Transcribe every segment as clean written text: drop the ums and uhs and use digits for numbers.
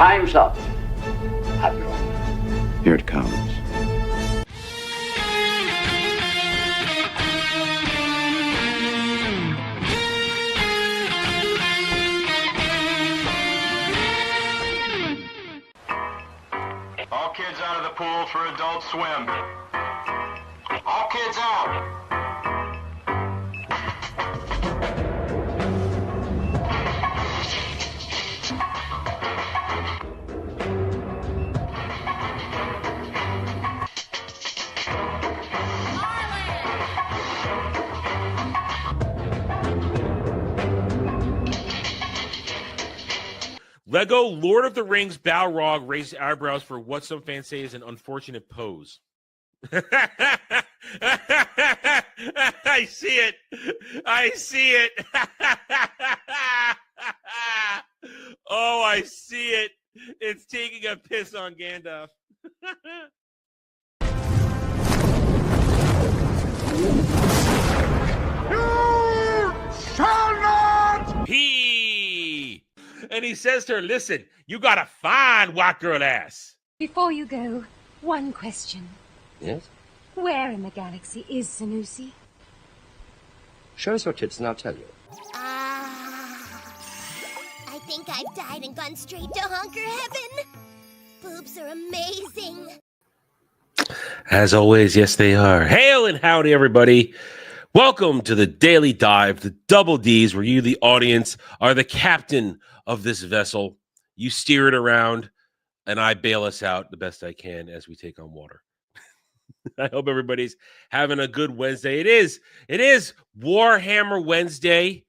Time's up, Admiral. Here it comes. All kids out of the pool for Adult Swim. All kids out. Lego Lord of the Rings Balrog raised eyebrows for what some fans say is an unfortunate pose. I see it. I see it. Oh, I see it. It's taking a piss on Gandalf. You shall not! And he says to her, listen, you got a fine white girl ass. Before you go, one question. Yes? Where in the galaxy is Sanusi? Show us your tits and I'll tell you. I think I've died and gone straight to honker heaven. Boobs are amazing. As always, yes, they are. Hail and howdy, everybody. Welcome to the Daily Dive, the Double Ds, where you, the audience, are the captain of this vessel. You steer it around, and I bail us out the best I can as we take on water. I hope everybody's having a good Wednesday. It is Warhammer Wednesday.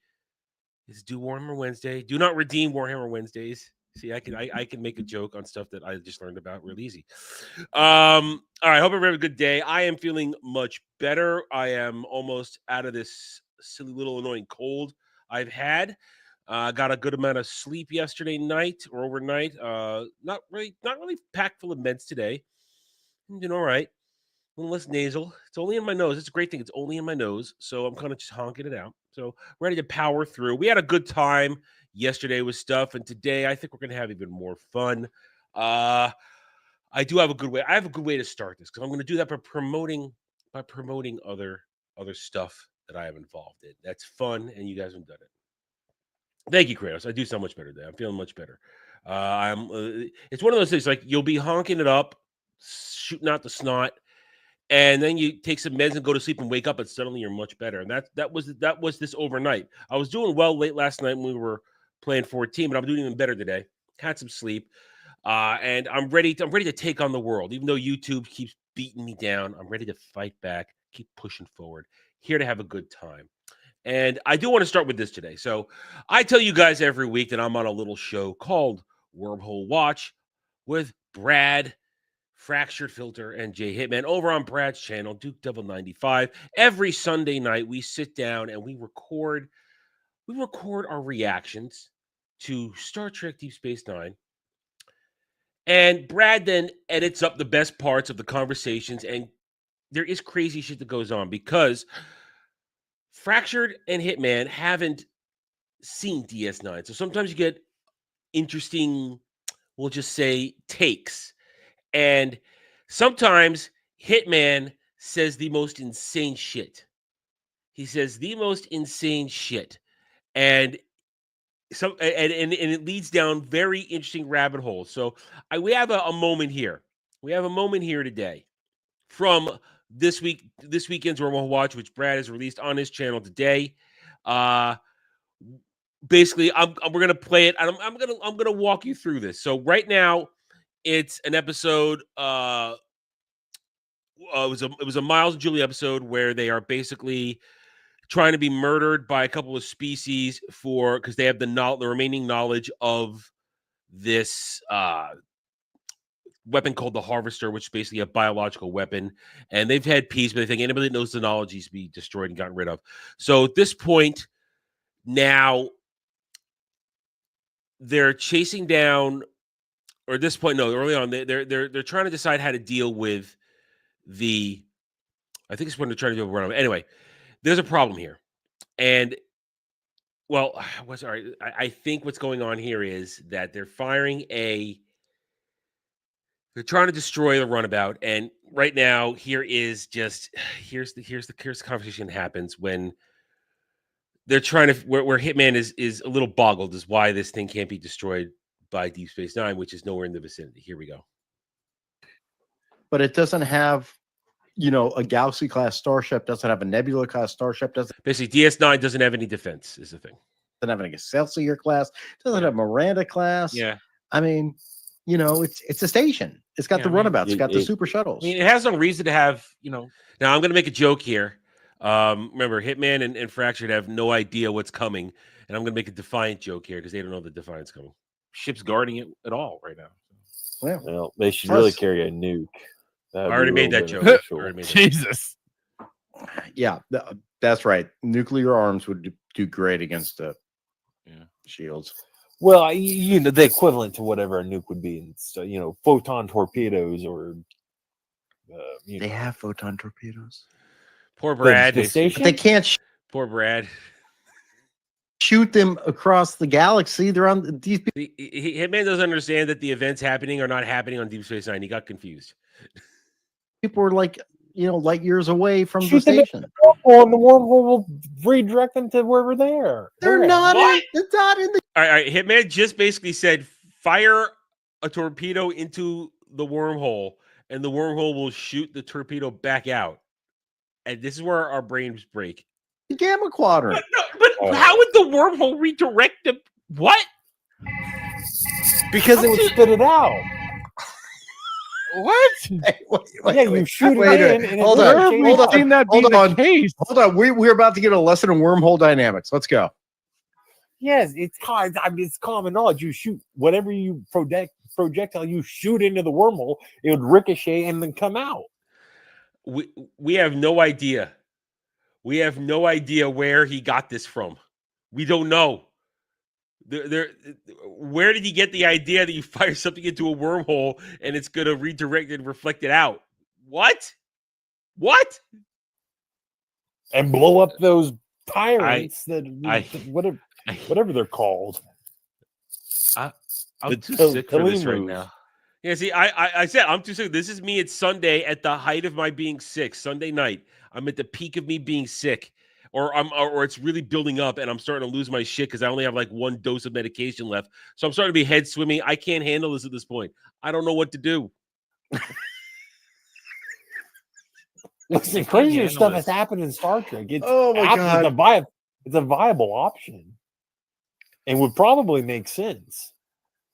It's Do Warhammer Wednesday. Do not redeem Warhammer Wednesdays. See, I can make a joke on stuff that I just learned about real easy. All right, hope everybody have a good day. I am feeling much better. I am almost out of this silly little annoying cold I've had. Got a good amount of sleep yesterday night or overnight. Not really packed full of meds today. I'm doing all right. A little less nasal. It's only in my nose. It's a great thing. It's only in my nose. So I'm kind of just honking it out. So ready to power through. We had a good time yesterday with stuff. And today I think we're going to have even more fun. I do have a good way. I have a good way to start this because I'm going to do that by promoting other stuff that I have involved in. That's fun. And you guys have done it. Thank you, Kratos. I do sound much better today. I'm feeling much better. It's one of those things like you'll be honking it up, shooting out the snot, and then you take some meds and go to sleep and wake up, and suddenly you're much better. And that was this overnight. I was doing well late last night when we were playing 14, but I'm doing even better today. Had some sleep, and I'm ready to take on the world. Even though YouTube keeps beating me down, I'm ready to fight back, keep pushing forward. Here to have a good time. And I do want to start with this today. So I tell you guys every week that I'm on a little show called Wormhole Watch with Brad, Fractured Filter, and Jay Hitman over on Brad's channel, Duke Devil 95. Every Sunday night, we sit down and we record our reactions to Star Trek Deep Space Nine. And Brad then edits up the best parts of the conversations. And there is crazy shit that goes on because Fractured and Hitman haven't seen DS9. So sometimes you get interesting, we'll just say, takes. And sometimes Hitman says the most insane shit. He says the most insane shit. And it leads down very interesting rabbit holes. So we have a moment here. We have a moment here today from this weekend's Wormhole Watch, which Brad has released on his channel today. Basically, we're gonna play it. I'm gonna walk you through this. So right now, it's an episode. It was a Miles and Julie episode where they are basically trying to be murdered by a couple of species because they have the remaining knowledge of this weapon called the Harvester, which is basically a biological weapon. And they've had peace, but they think anybody that knows the knowledge needs to be destroyed and gotten rid of. So at this point, now they're chasing down, or at this point, no, early on, they're trying to decide how to deal with I think it's when they're trying to do a run. Anyway, there's a problem here. And Well, I think what's going on here is that they're firing a. They're trying to destroy the runabout, and right now, here's the conversation happens when they're trying to where Hitman is a little boggled is why this thing can't be destroyed by Deep Space Nine, which is nowhere in the vicinity. Here we go. But it doesn't have, a Galaxy class starship, doesn't have a Nebula class starship, doesn't Basically, DS9 doesn't have any defense. Is the thing. have an Excelsior class, doesn't have Miranda class. Yeah. I mean, it's a station. It's got the runabouts. It's got the super shuttles. I mean, it has no reason to have, Now I'm going to make a joke here. Remember, Hitman and Fractured have no idea what's coming, and I'm going to make a Defiant joke here because they don't know the Defiant's coming. ships guarding it at all right now. Well, they should really carry a nuke. I already made that joke. Jesus. Yeah, that's right. Nuclear arms would do great against the shields. Well, the equivalent to whatever a nuke would be. So, photon torpedoes or. They have photon torpedoes. Poor Brad. But they can't. Poor Brad. Shoot them across the galaxy. They're on these people. Hitman doesn't understand that the events happening are not happening on Deep Space Nine. He got confused. People are light years away from the station. And the wormhole will redirect them to wherever they are. They're not in the. All right. Hitman just basically said, fire a torpedo into the wormhole, and the wormhole will shoot the torpedo back out. And this is where our brains break. The Gamma Quadrant. But how would the wormhole redirect the what? Because it would spit it out. What? You shoot it in. Hold on. Case. Hold on. We're about to get a lesson in wormhole dynamics. Let's go. Yes, it's common knowledge. You shoot whatever you projectile you shoot into the wormhole, it would ricochet and then come out. We have no idea. We have no idea where he got this from. We don't know. Where did he get the idea that you fire something into a wormhole and it's going to redirect and reflect it out? What? And blow up those tyrants whatever they're called. I'm too sick for this right now. Yeah, see, I said I'm too sick. This is me. It's Sunday at the height of my being sick. Sunday night, I'm at the peak of me being sick, or it's really building up, and I'm starting to lose my shit because I only have like one dose of medication left. So I'm starting to be head swimming. I can't handle this at this point. I don't know what to do. Listen, crazier stuff has happened in Star Trek. God. It's a viable option, and would probably make sense.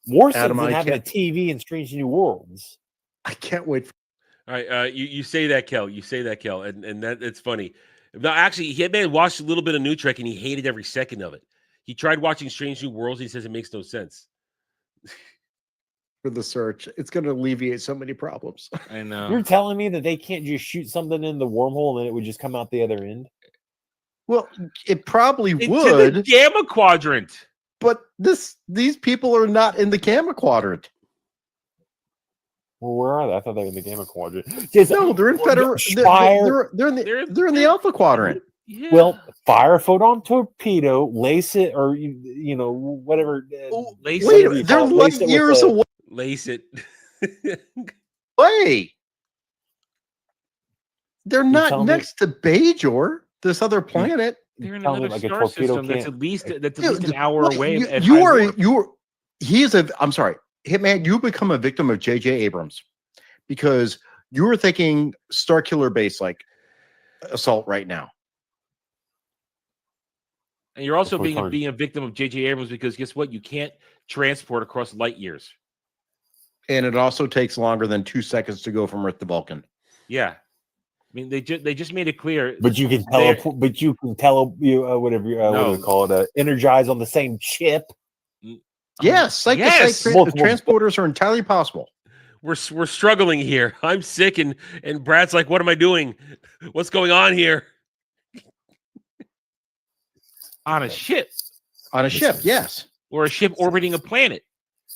More sense than having a TV in Strange New Worlds. I can't wait. All right, you say that, Kel. You say that, Kel, and that it's funny. No, actually, Hitman watched a little bit of New Trek and he hated every second of it. He tried watching Strange New Worlds. He says it makes no sense. For the search, it's going to alleviate so many problems. I know. You're telling me that they can't just shoot something in the wormhole and then it would just come out the other end? Well, it probably Into would. the Gamma Quadrant. But these people are not in the Gamma Quadrant. Well, where are they? I thought they were in the Gamma Quadrant. No, they're in they're in the Alpha Quadrant. Yeah. Well, fire a photon torpedo, lace it, or whatever. They're light years away. Lace it. Wait, they're not next to Bajor, this other planet. They're in another star system that's at least an hour away. I'm sorry, Hitman, you become a victim of J.J. Abrams because you were thinking Starkiller Base like assault right now. And you're also being a victim of J.J. Abrams because guess what? You can't transport across light years. And it also takes longer than 2 seconds to go from Earth to Vulcan. Yeah. I mean, they just made it clear. But you can teleport. But you can whatever do we call it? Energize on the same chip. Yes, transporters are entirely possible. We're struggling here. I'm sick, and Brad's like, "What am I doing? What's going on here?" On a ship. On a ship, yes, or a ship orbiting a planet.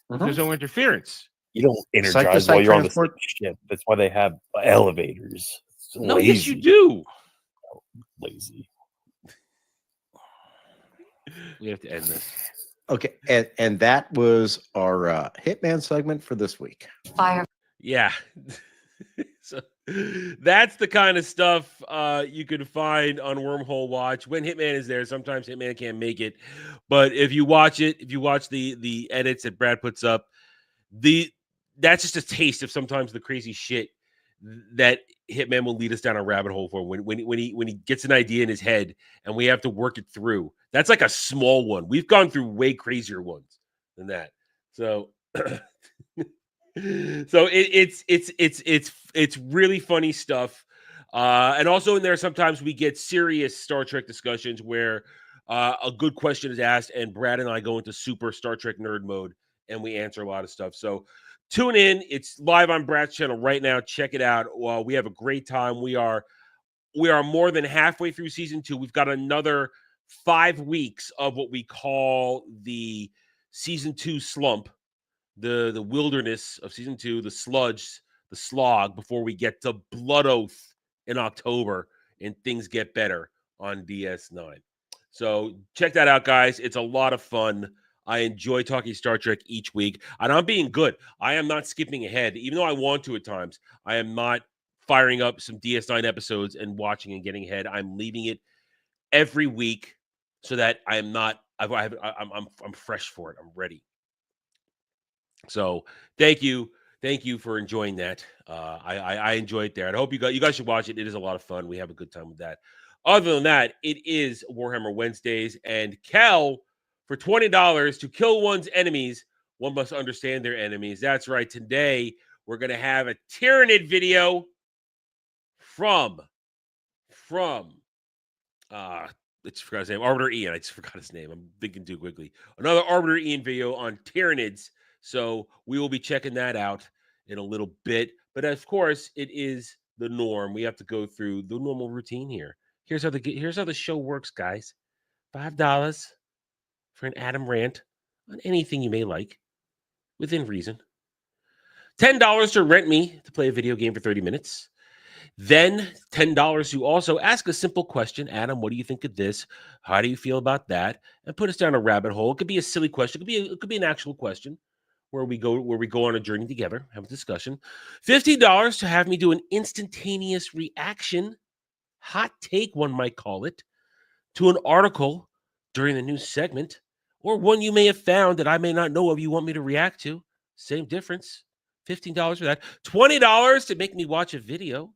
There's no interference. You don't energize while you're on the same ship. That's why they have elevators. No, yes, you do. Lazy. We have to end this. Okay, and that was our Hitman segment for this week. Fire. Yeah. So that's the kind of stuff you can find on Wormhole Watch when Hitman is there. Sometimes Hitman can't make it, but if you watch it, if you watch the edits that Brad puts up, that's just a taste of sometimes the crazy shit that Hitman will lead us down a rabbit hole for when he gets an idea in his head and we have to work it through. That's like a small one. We've gone through way crazier ones than that. So so it's really funny stuff. And also in there, sometimes we get serious Star Trek discussions where a good question is asked and Brad and I go into super Star Trek nerd mode and we answer a lot of stuff. So tune in. It's live on Brad's channel right now. Check it out. Well, we have a great time. We are more than halfway through season 2. We've got another 5 weeks of what we call the season 2 slump, the wilderness of season 2, the slog before we get to Blood Oath in October and things get better on DS9. So check that out, guys. It's a lot of fun. I enjoy talking Star Trek each week, and I'm being good. I am not skipping ahead, even though I want to at times. I am not firing up some DS9 episodes and watching and getting ahead. I'm leaving it every week so that I'm fresh for it. I'm ready. So thank you for enjoying that. I enjoy it there. And I hope you guys should watch it. It is a lot of fun. We have a good time with that. Other than that, it is Warhammer Wednesdays, and Kel, for $20 to kill one's enemies, one must understand their enemies. That's right. Today we're gonna have a Tyranid video from I just forgot his name, Arbiter Ian. I just forgot his name. I'm thinking too quickly. Another Arbiter Ian video on Tyranids. So we will be checking that out in a little bit. But of course, it is the norm. We have to go through the normal routine here. Here's how the show works, guys. $5 for an Adam rant on anything you may like, within reason. $10 to rent me to play a video game for 30 minutes. Then $10 to also ask a simple question. Adam, what do you think of this? How do you feel about that? And put us down a rabbit hole. It could be a silly question. It could be an actual question where we go on a journey together, have a discussion. $50 to have me do an instantaneous reaction, hot take, one might call it, to an article during the news segment, or one you may have found that I may not know of you want me to react to. Same difference. $15 for that. $20 to make me watch a video.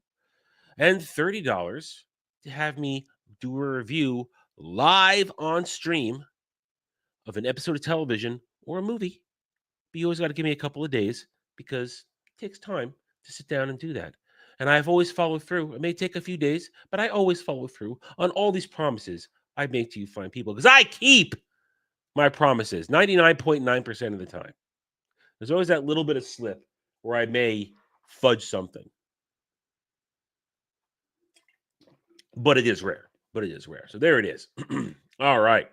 And $30 to have me do a review live on stream of an episode of television or a movie. But you always got to give me a couple of days because it takes time to sit down and do that. And I've always followed through. It may take a few days, but I always follow through on all these promises I make to you fine people because I keep my promises 99.9% of the time. There's always that little bit of slip where I may fudge something. But it is rare. So there it is. All right.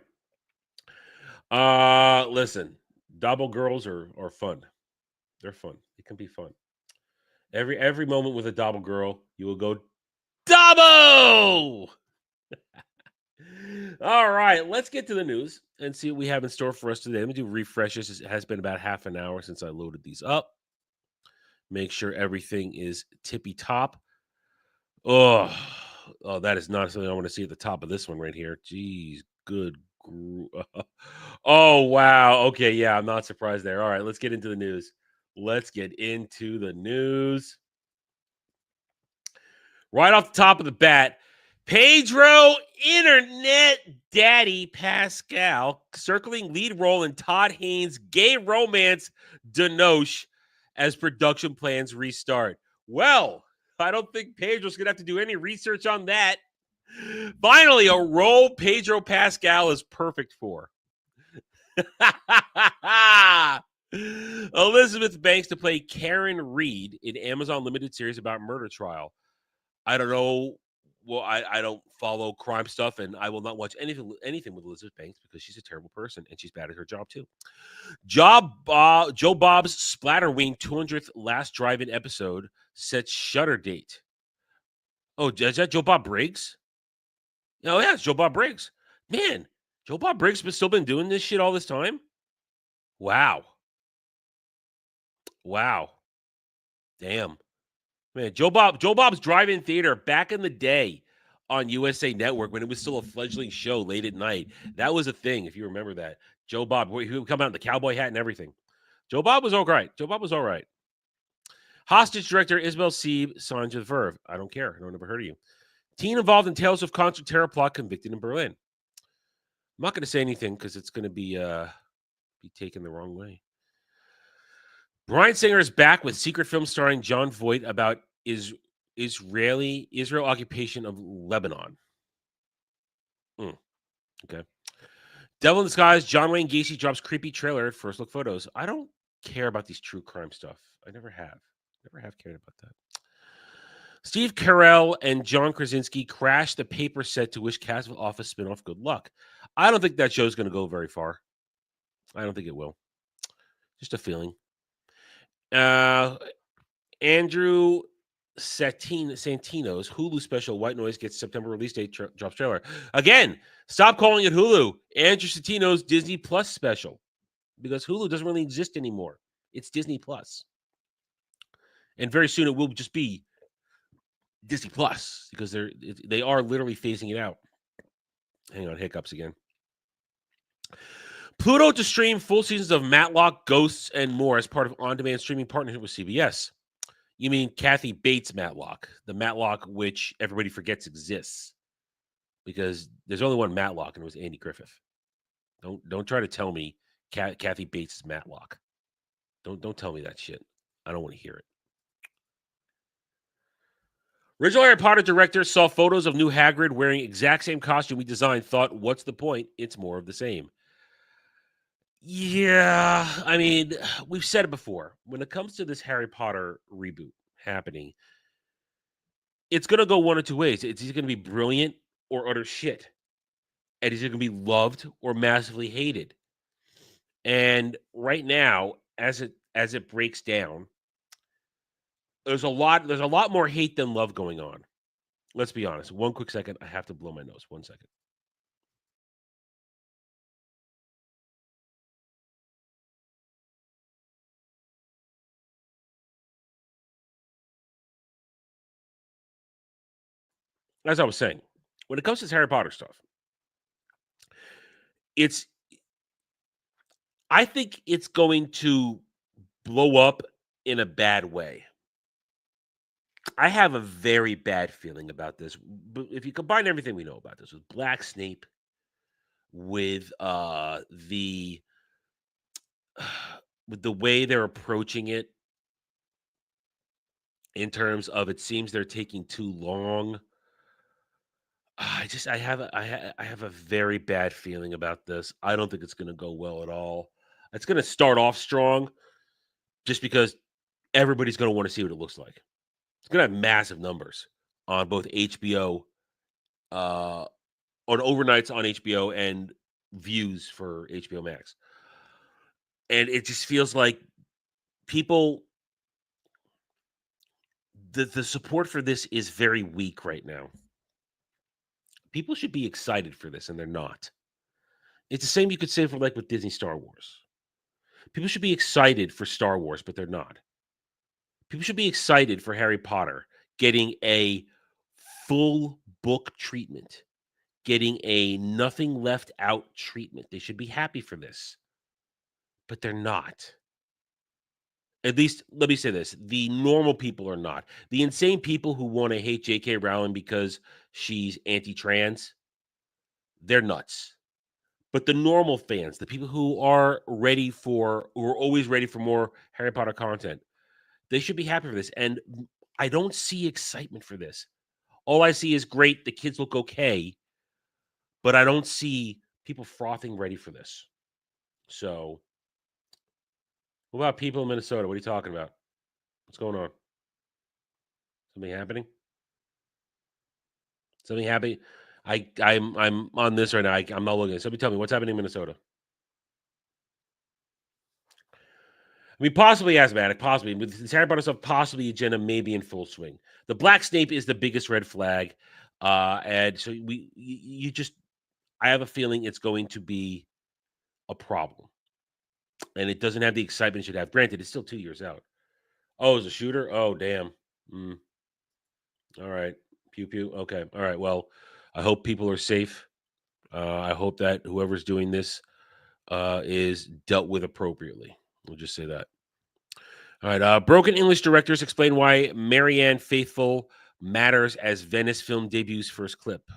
Listen, double girls are fun. They're fun. It can be fun. Every moment with a double girl, you will go double. All right, let's get to the news and see what we have in store for us today. Let me do refreshes. It has been about half an hour since I loaded these up. Make sure everything is tippy top. Oh, that is not something I want to see at the top of this one right here. Jeez, good. Oh, wow. Okay, yeah, I'm not surprised there. All right, let's get into the news. Right off the top of the bat, Pedro Internet Daddy Pascal circling lead role in Todd Haynes' gay romance Denoche as production plans restart. Well, I don't think Pedro's going to have to do any research on that. Finally, a role Pedro Pascal is perfect for. Elizabeth Banks to play Karen Reed in Amazon limited series about murder trial. I don't know. Well, I don't follow crime stuff, and I will not watch anything with Elizabeth Banks because she's a terrible person, and she's bad at her job, too. Joe Bob's Splatterwing 200th Last Drive-In episode sets shutter date. Oh, is that Joe Bob Briggs? Oh, yeah, it's Joe Bob Briggs. Man, Joe Bob Briggs has still been doing this shit all this time? Wow. Damn. Man, Joe Bob's Drive-In Theater back in the day on USA Network when it was still a fledgling show late at night. That was a thing, if you remember that. Joe Bob, he would come out in the cowboy hat and everything. Joe Bob was all right. Hostage director Isabel Sieb signs with Verve. I don't care. I never heard of you. Teen involved in Tales of Concert Terror plot convicted in Berlin. I'm not going to say anything because it's going to be taken the wrong way. Bryan Singer is back with secret film starring John Voight about Israel occupation of Lebanon. Okay. Devil in Disguise, John Wayne Gacy drops creepy trailer at First Look Photos. I don't care about these true crime stuff. I never have. Never have cared about that. Steve Carell and John Krasinski crashed the paper set to wish cast of Office spinoff good luck. I don't think that show's going to go very far. I don't think it will. Just a feeling. Andrew Santino's Hulu special White Noise gets September release date drops trailer. Again, stop calling it Hulu. Andrew Santino's Disney Plus special. Because Hulu doesn't really exist anymore. It's Disney Plus. And very soon it will just be Disney Plus because they are literally phasing it out. Hang on, hiccups again. Pluto to stream full seasons of Matlock, Ghosts, and more as part of on-demand streaming partnership with CBS. You mean Kathy Bates Matlock, the Matlock which everybody forgets exists, because there's only one Matlock, and it was Andy Griffith. Don't try to tell me Kathy Bates is Matlock. Don't tell me that shit. I don't want to hear it. Original Harry Potter director saw photos of new Hagrid wearing exact same costume we designed, thought, what's the point? It's more of the same. Yeah, I mean, we've said it before. When it comes to this Harry Potter reboot happening, it's going to go one of two ways. It's either going to be brilliant or utter shit. And it's either going to be loved or massively hated. And right now, as it breaks down, there's a lot more hate than love going on. Let's be honest. One quick second. I have to blow my nose. 1 second. As I was saying, when it comes to this Harry Potter stuff, I think it's going to blow up in a bad way. I have a very bad feeling about this. But if you combine everything we know about this with Black Snape, with the way they're approaching it, in terms of it seems they're taking too long. I have a very bad feeling about this. I don't think it's going to go well at all. It's going to start off strong, just because everybody's going to want to see what it looks like. It's going to have massive numbers on both HBO, on overnights on HBO and views for HBO Max. And it just feels like people, the support for this is very weak right now. People should be excited for this, and they're not. It's the same you could say for like with Disney Star Wars. People should be excited for Star Wars, but they're not. People should be excited for Harry Potter getting a full book treatment, getting a nothing left out treatment. They should be happy for this, but they're not. At least, let me say this. The normal people are not. The insane people who want to hate J.K. Rowling because she's anti-trans, they're nuts. But the normal fans, the people who are always ready for more Harry Potter content, they should be happy for this. And I don't see excitement for this. All I see is great, the kids look okay, but I don't see people frothing ready for this. So, what about people in Minnesota? What are you talking about? What's going on? Something happening? Something happening? I'm on this right now. I'm not looking. Somebody tell me what's happening in Minnesota. I mean, possibly asthmatic, possibly. With this Harry Potter stuff, possibly agenda may be in full swing. The Black Snape is the biggest red flag. And so I have a feeling it's going to be a problem. And it doesn't have the excitement it should have. Granted, it's still 2 years out. Oh, it's a shooter? Oh, damn. All right. Pew pew. Okay. All right. Well, I hope people are safe. I hope that whoever's doing this is dealt with appropriately. We'll just say that. All right. Broken English directors explain why Marianne Faithfull matters as Venice film debuts first clip.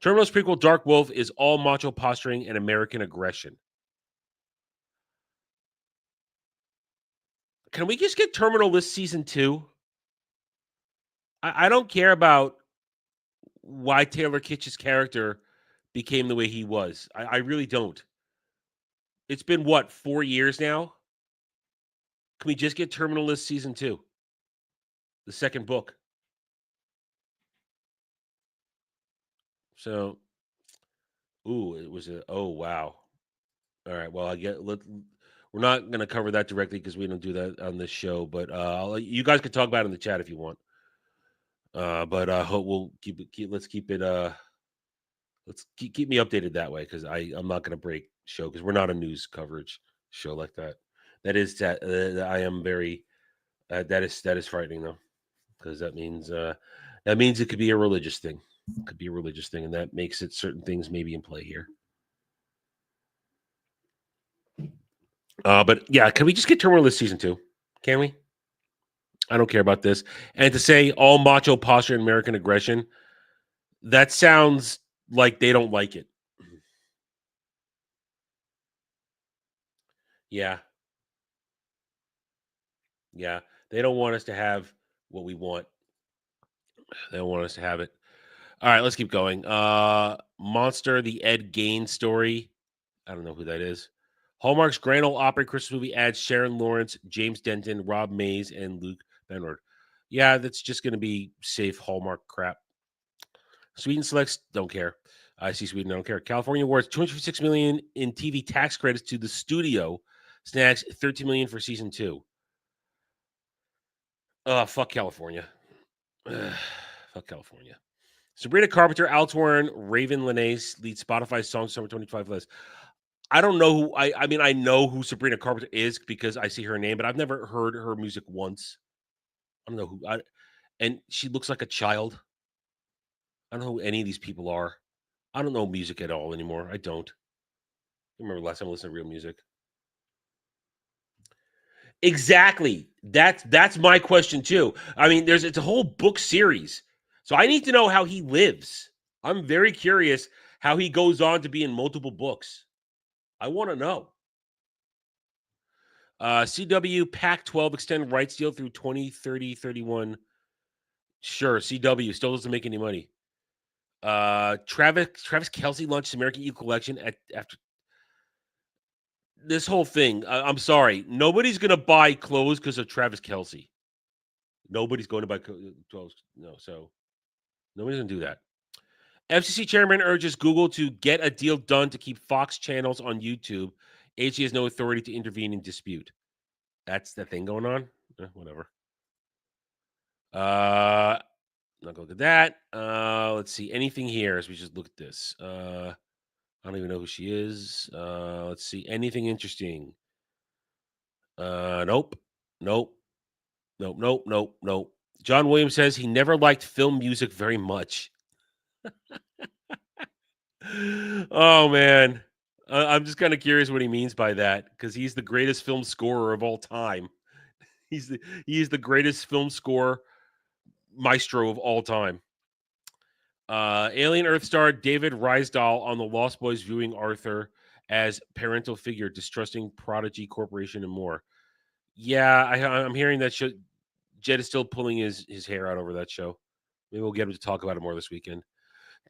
Terminal's prequel Dark Wolf is all macho posturing and American aggression. Can we just get Terminal this season 2? I don't care about why Taylor Kitsch's character became the way he was. I really don't. It's been, 4 years now? Can we just get Terminal this season 2? The second book. So, it was wow. All right, well, we're not going to cover that directly because we don't do that on this show, but you guys can talk about it in the chat if you want. But I hope we'll let's keep it let's keep me updated that way, because I'm not going to break show because we're not a news coverage show like that. That is I am very that is frightening though, because that means it could be a religious thing. It could be a religious thing, and that makes it certain things maybe in play here. But yeah, can we just get Terminal this season 2? Can we? I don't care about this. And to say all macho posture and American aggression, that sounds like they don't like it. Yeah. Yeah. They don't want us to have what we want. They don't want us to have it. All right, let's keep going. Monster, the Ed Gain story. I don't know who that is. Hallmark's Grand Ole Opry Christmas movie adds Sharon Lawrence, James Denton, Rob Mays, and Luke Benward. Yeah, that's just going to be safe Hallmark crap. Sweden selects, don't care. I see Sweden, I don't care. California awards $256 million in TV tax credits to the studio. Snags $13 million for season 2. Fuck California. Fuck California. Sabrina Carpenter, Alex Warren, Raven Lenace lead Spotify Song Summer 25 list. I don't know who I mean, I know who Sabrina Carpenter is because I see her name, but I've never heard her music once. I don't know who and she looks like a child. I don't know who any of these people are. I don't know music at all anymore. I don't. I remember last time I listened to real music. Exactly. That's my question too. I mean, it's a whole book series. So I need to know how he lives. I'm very curious how he goes on to be in multiple books. I want to know. CW Pac-12 extend rights deal through 2030-31. Sure, CW still doesn't make any money. Travis Kelce launched American Eagle Collection after this whole thing. I'm sorry. Nobody's going to buy clothes because of Travis Kelce. Nobody's going to buy clothes. No, so nobody's going to do that. FCC chairman urges Google to get a deal done to keep Fox channels on YouTube. AG has no authority to intervene in dispute. That's the thing going on. Whatever. Not gonna look at that. Let's see. Anything here as we just look at this. I don't even know who she is. Let's see. Anything interesting? Nope. John Williams says he never liked film music very much. Oh man, I'm just kind of curious what he means by that, because he's the greatest film scorer of all time. He is the greatest film score maestro of all time. Alien Earth star David Rysdahl on the Lost Boys viewing Arthur as parental figure, distrusting Prodigy Corporation and more. Yeah, I'm hearing that show. Jed is still pulling his hair out over that show. Maybe we'll get him to talk about it more this weekend.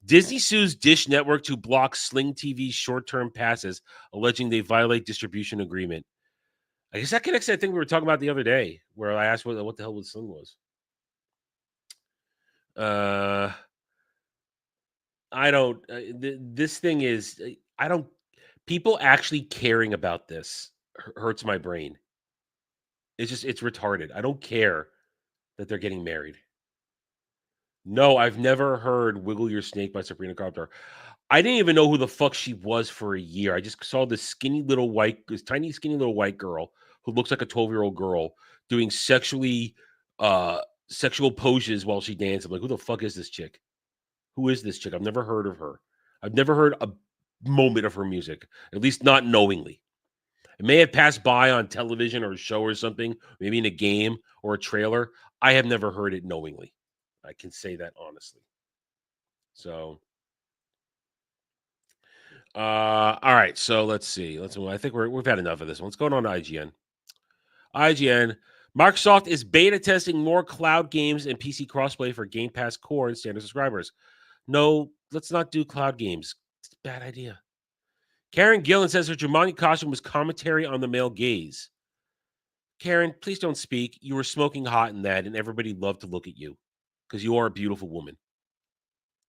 Disney sues Dish Network to block Sling TV's short-term passes, alleging they violate distribution agreement. I guess that connects to that thing we were talking about the other day, where I asked what the hell Sling was. I don't. This thing is. I don't. People actually caring about this hurts my brain. It's retarded. I don't care that they're getting married. No, I've never heard "Wiggle Your Snake" by Sabrina Carpenter. I didn't even know who the fuck she was for a year. I just saw this tiny, skinny little white girl who looks like a 12-year-old girl doing sexual poses while she dances. I'm like, who the fuck is this chick? Who is this chick? I've never heard of her. I've never heard a moment of her music, at least not knowingly. It may have passed by on television or a show or something, maybe in a game or a trailer. I have never heard it knowingly. I can say that honestly. So, all right. So let's see. I think we've had enough of this one. Let's go on to IGN. IGN. Microsoft is beta testing more cloud games and PC crossplay for Game Pass Core and standard subscribers. No, let's not do cloud games. It's a bad idea. Karen Gillan says her Jumanji costume was commentary on the male gaze. Karen, please don't speak. You were smoking hot in that, and everybody loved to look at you because you are a beautiful woman.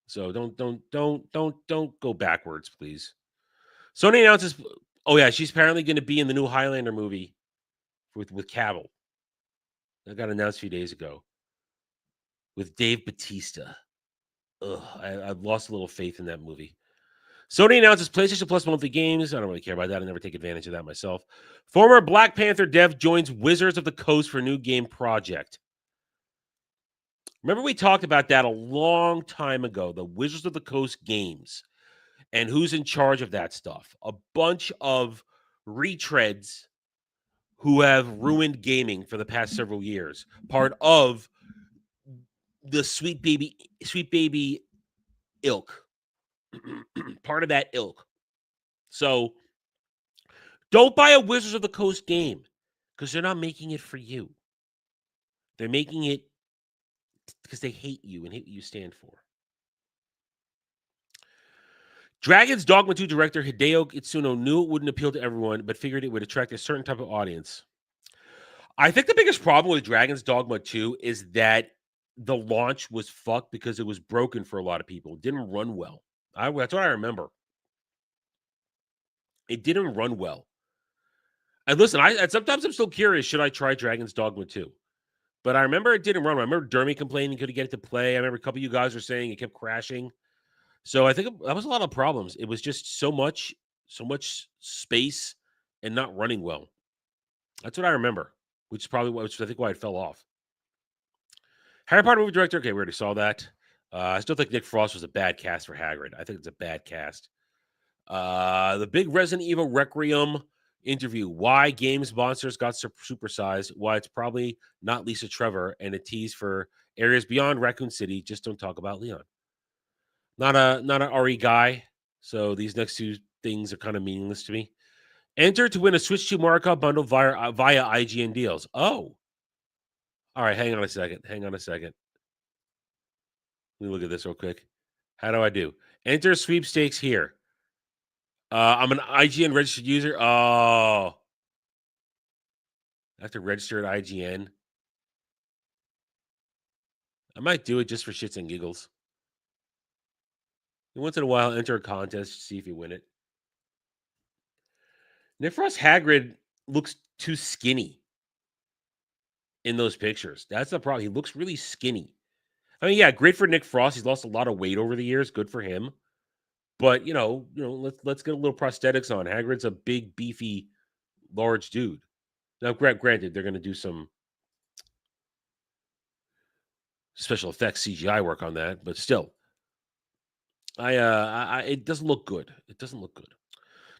So don't go backwards, please. Sony announces, oh yeah, she's apparently going to be in the new Highlander movie with Cavill. That got announced a few days ago with Dave Bautista. Ugh, I've lost a little faith in that movie. Sony announces PlayStation Plus monthly games. I don't really care about that. I never take advantage of that myself. Former Black Panther dev joins Wizards of the Coast for a new game project. Remember we talked about that a long time ago, the Wizards of the Coast games, and who's in charge of that stuff. A bunch of retreads who have ruined gaming for the past several years. Part of the Sweet Baby ilk. Part of that ilk. So don't buy a Wizards of the Coast game because they're not making it for you. They're making it because they hate you and hate what you stand for. Dragon's Dogma 2 director Hideo Itsuno knew it wouldn't appeal to everyone, but figured it would attract a certain type of audience. I think the biggest problem with Dragon's Dogma 2 is that the launch was fucked because it was broken for a lot of people. It didn't run well. That's what I remember. It didn't run well. And listen, sometimes I'm still curious, should I try Dragon's Dogma 2? But I remember it didn't run well. I remember Dermy complaining he couldn't get it to play. I remember a couple of you guys were saying it kept crashing. So I think that was a lot of problems. It was just so much space and not running well. That's what I remember, which I think why it fell off. Harry Potter movie director. Okay, we already saw that. I still think Nick Frost was a bad cast for Hagrid. I think it's a bad cast. The big Resident Evil Requiem interview. Why games monsters got supersized. Why it's probably not Lisa Trevor, and a tease for areas beyond Raccoon City. Just don't talk about Leon. Not an RE guy, so these next two things are kind of meaningless to me. Enter to win a Switch 2 Mario Kart bundle via IGN deals. Oh. All right, hang on a second. Let me look at this real quick. How do I do? Enter sweepstakes here. I'm an IGN registered user. Oh. I have to register at IGN. I might do it just for shits and giggles. Once in a while, enter a contest to see if you win it. Nick Frost Hagrid looks too skinny in those pictures. That's the problem. He looks really skinny. I mean, yeah, great for Nick Frost. He's lost a lot of weight over the years. Good for him. But let's get a little prosthetics on. Hagrid's a big, beefy, large dude. Now, granted, they're going to do some special effects CGI work on that, but still. It doesn't look good.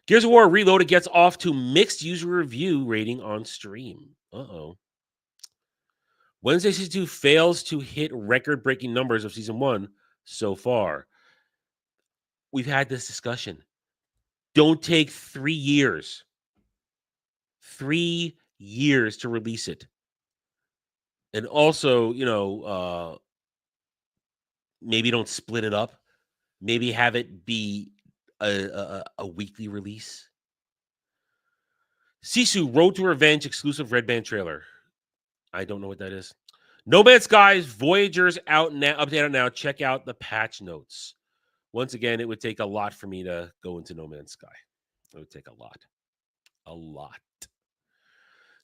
Gears of War Reloaded gets off to mixed user review rating on stream. Uh-oh. Wednesday Season 2 fails to hit record-breaking numbers of Season 1 so far. We've had this discussion. Don't take 3 years. 3 years to release it. And also, maybe don't split it up. Maybe have it be a weekly release. Sisu Road to Revenge exclusive Red Band trailer. I don't know what that is. No Man's Sky's Voyager's out now. Updated now. Check out the patch notes. Once again, it would take a lot for me to go into No Man's Sky. It would take a lot. A lot.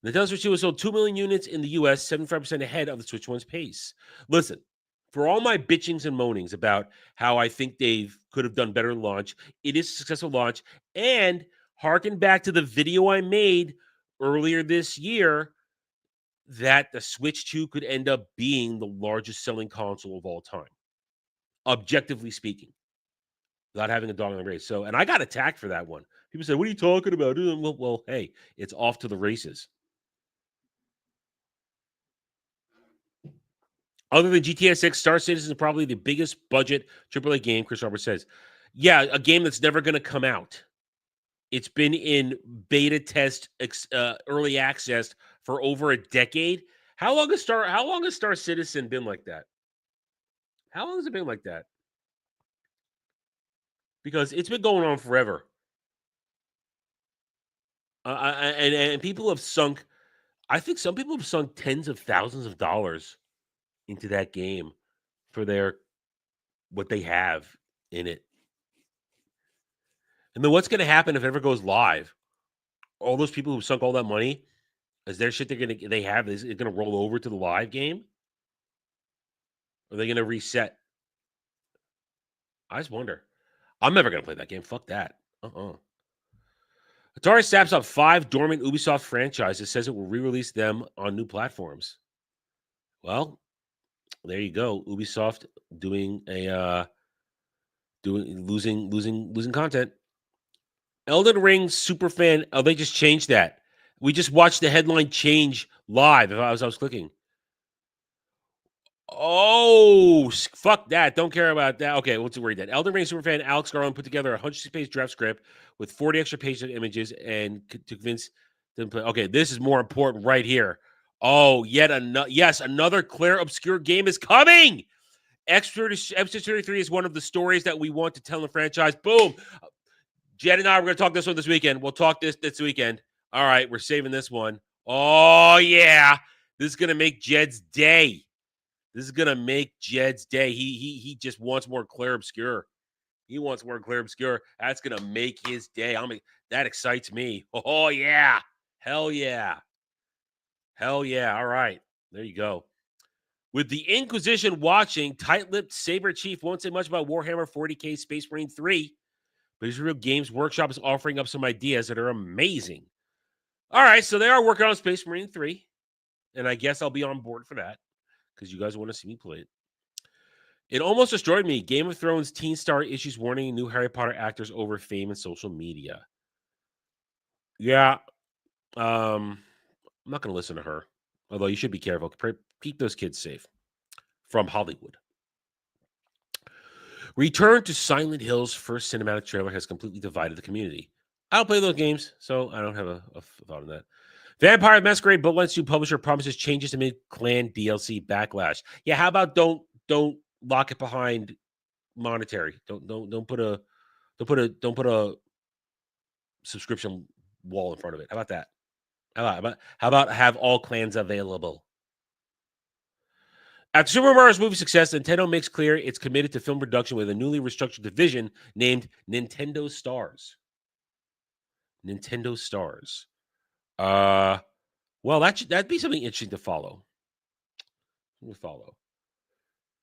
Nintendo Switch 2 has sold 2 million units in the US, 75% ahead of the Switch 1's pace. Listen, For all my bitchings and moanings about how I think they could have done better in launch, it is a successful launch. And harken back to the video I made earlier this year that the Switch 2 could end up being the largest selling console of all time, objectively speaking, without having a dog in the race. So, and I got attacked for that one. People said, "What are you talking about?" Well, hey, it's off to the races. Other than GTA 6, Star Citizen is probably the biggest budget AAA game, Chris Roberts says. Yeah, a game that's never going to come out. It's been in beta test, early access for over a decade. How long has Star Citizen been like that? How long has it been like that? Because it's been going on forever. And people have sunk, I think some people have sunk tens of thousands of dollars into that game for what they have in it. And then what's going to happen if it ever goes live? All those people who sunk all that money, is their shit is it going to roll over to the live game? Or are they going to reset? I just wonder. I'm never going to play that game. Fuck that. Atari snaps up 5 dormant Ubisoft franchises, says it will re-release them on new platforms. Well, there you go. Ubisoft losing content. Elden Ring superfan. Oh, they just changed that. We just watched the headline change live as I was clicking. Oh, fuck that. Don't care about that. Okay, let's read that. Elden Ring superfan Alex Garland put together a 160-page draft script with 40 extra pages of images and to convince them to play. Okay, this is more important right here. Oh, another clear, obscure game is coming. Episode 33 is one of the stories that we want to tell in the franchise. Boom. Jed and I, we're going to talk this one this weekend. We'll talk this weekend. All right, we're saving this one. Oh, yeah. This is going to make Jed's day. He just wants more clear obscure. He wants more clear obscure. That's going to make his day. That excites me. Oh, yeah. Hell yeah. Hell yeah. All right. There you go. With the Inquisition watching, tight-lipped Saber Chief won't say much about Warhammer 40K Space Marine 3, but Israel Games Workshop is offering up some ideas that are amazing. All right, so they are working on Space Marine 3, and I guess I'll be on board for that because you guys want to see me play it. It almost destroyed me. Game of Thrones teen star issues warning new Harry Potter actors over fame and social media. Yeah, I'm not going to listen to her, although you should be careful. Keep those kids safe. From Hollywood. Return to Silent Hill's first cinematic trailer has completely divided the community. I don't play those games, so I don't have a thought on that. Vampire Masquerade Bloodlines 2 publisher promises changes to mid-clan DLC backlash. Yeah, how about don't lock it behind monetary. Don't put a subscription wall in front of it. How about that? How about have all clans available? After Super Mario's movie success, Nintendo makes clear it's committed to film production with a newly restructured division named Nintendo Stars. Nintendo Stars. Well, that'd be something interesting to follow.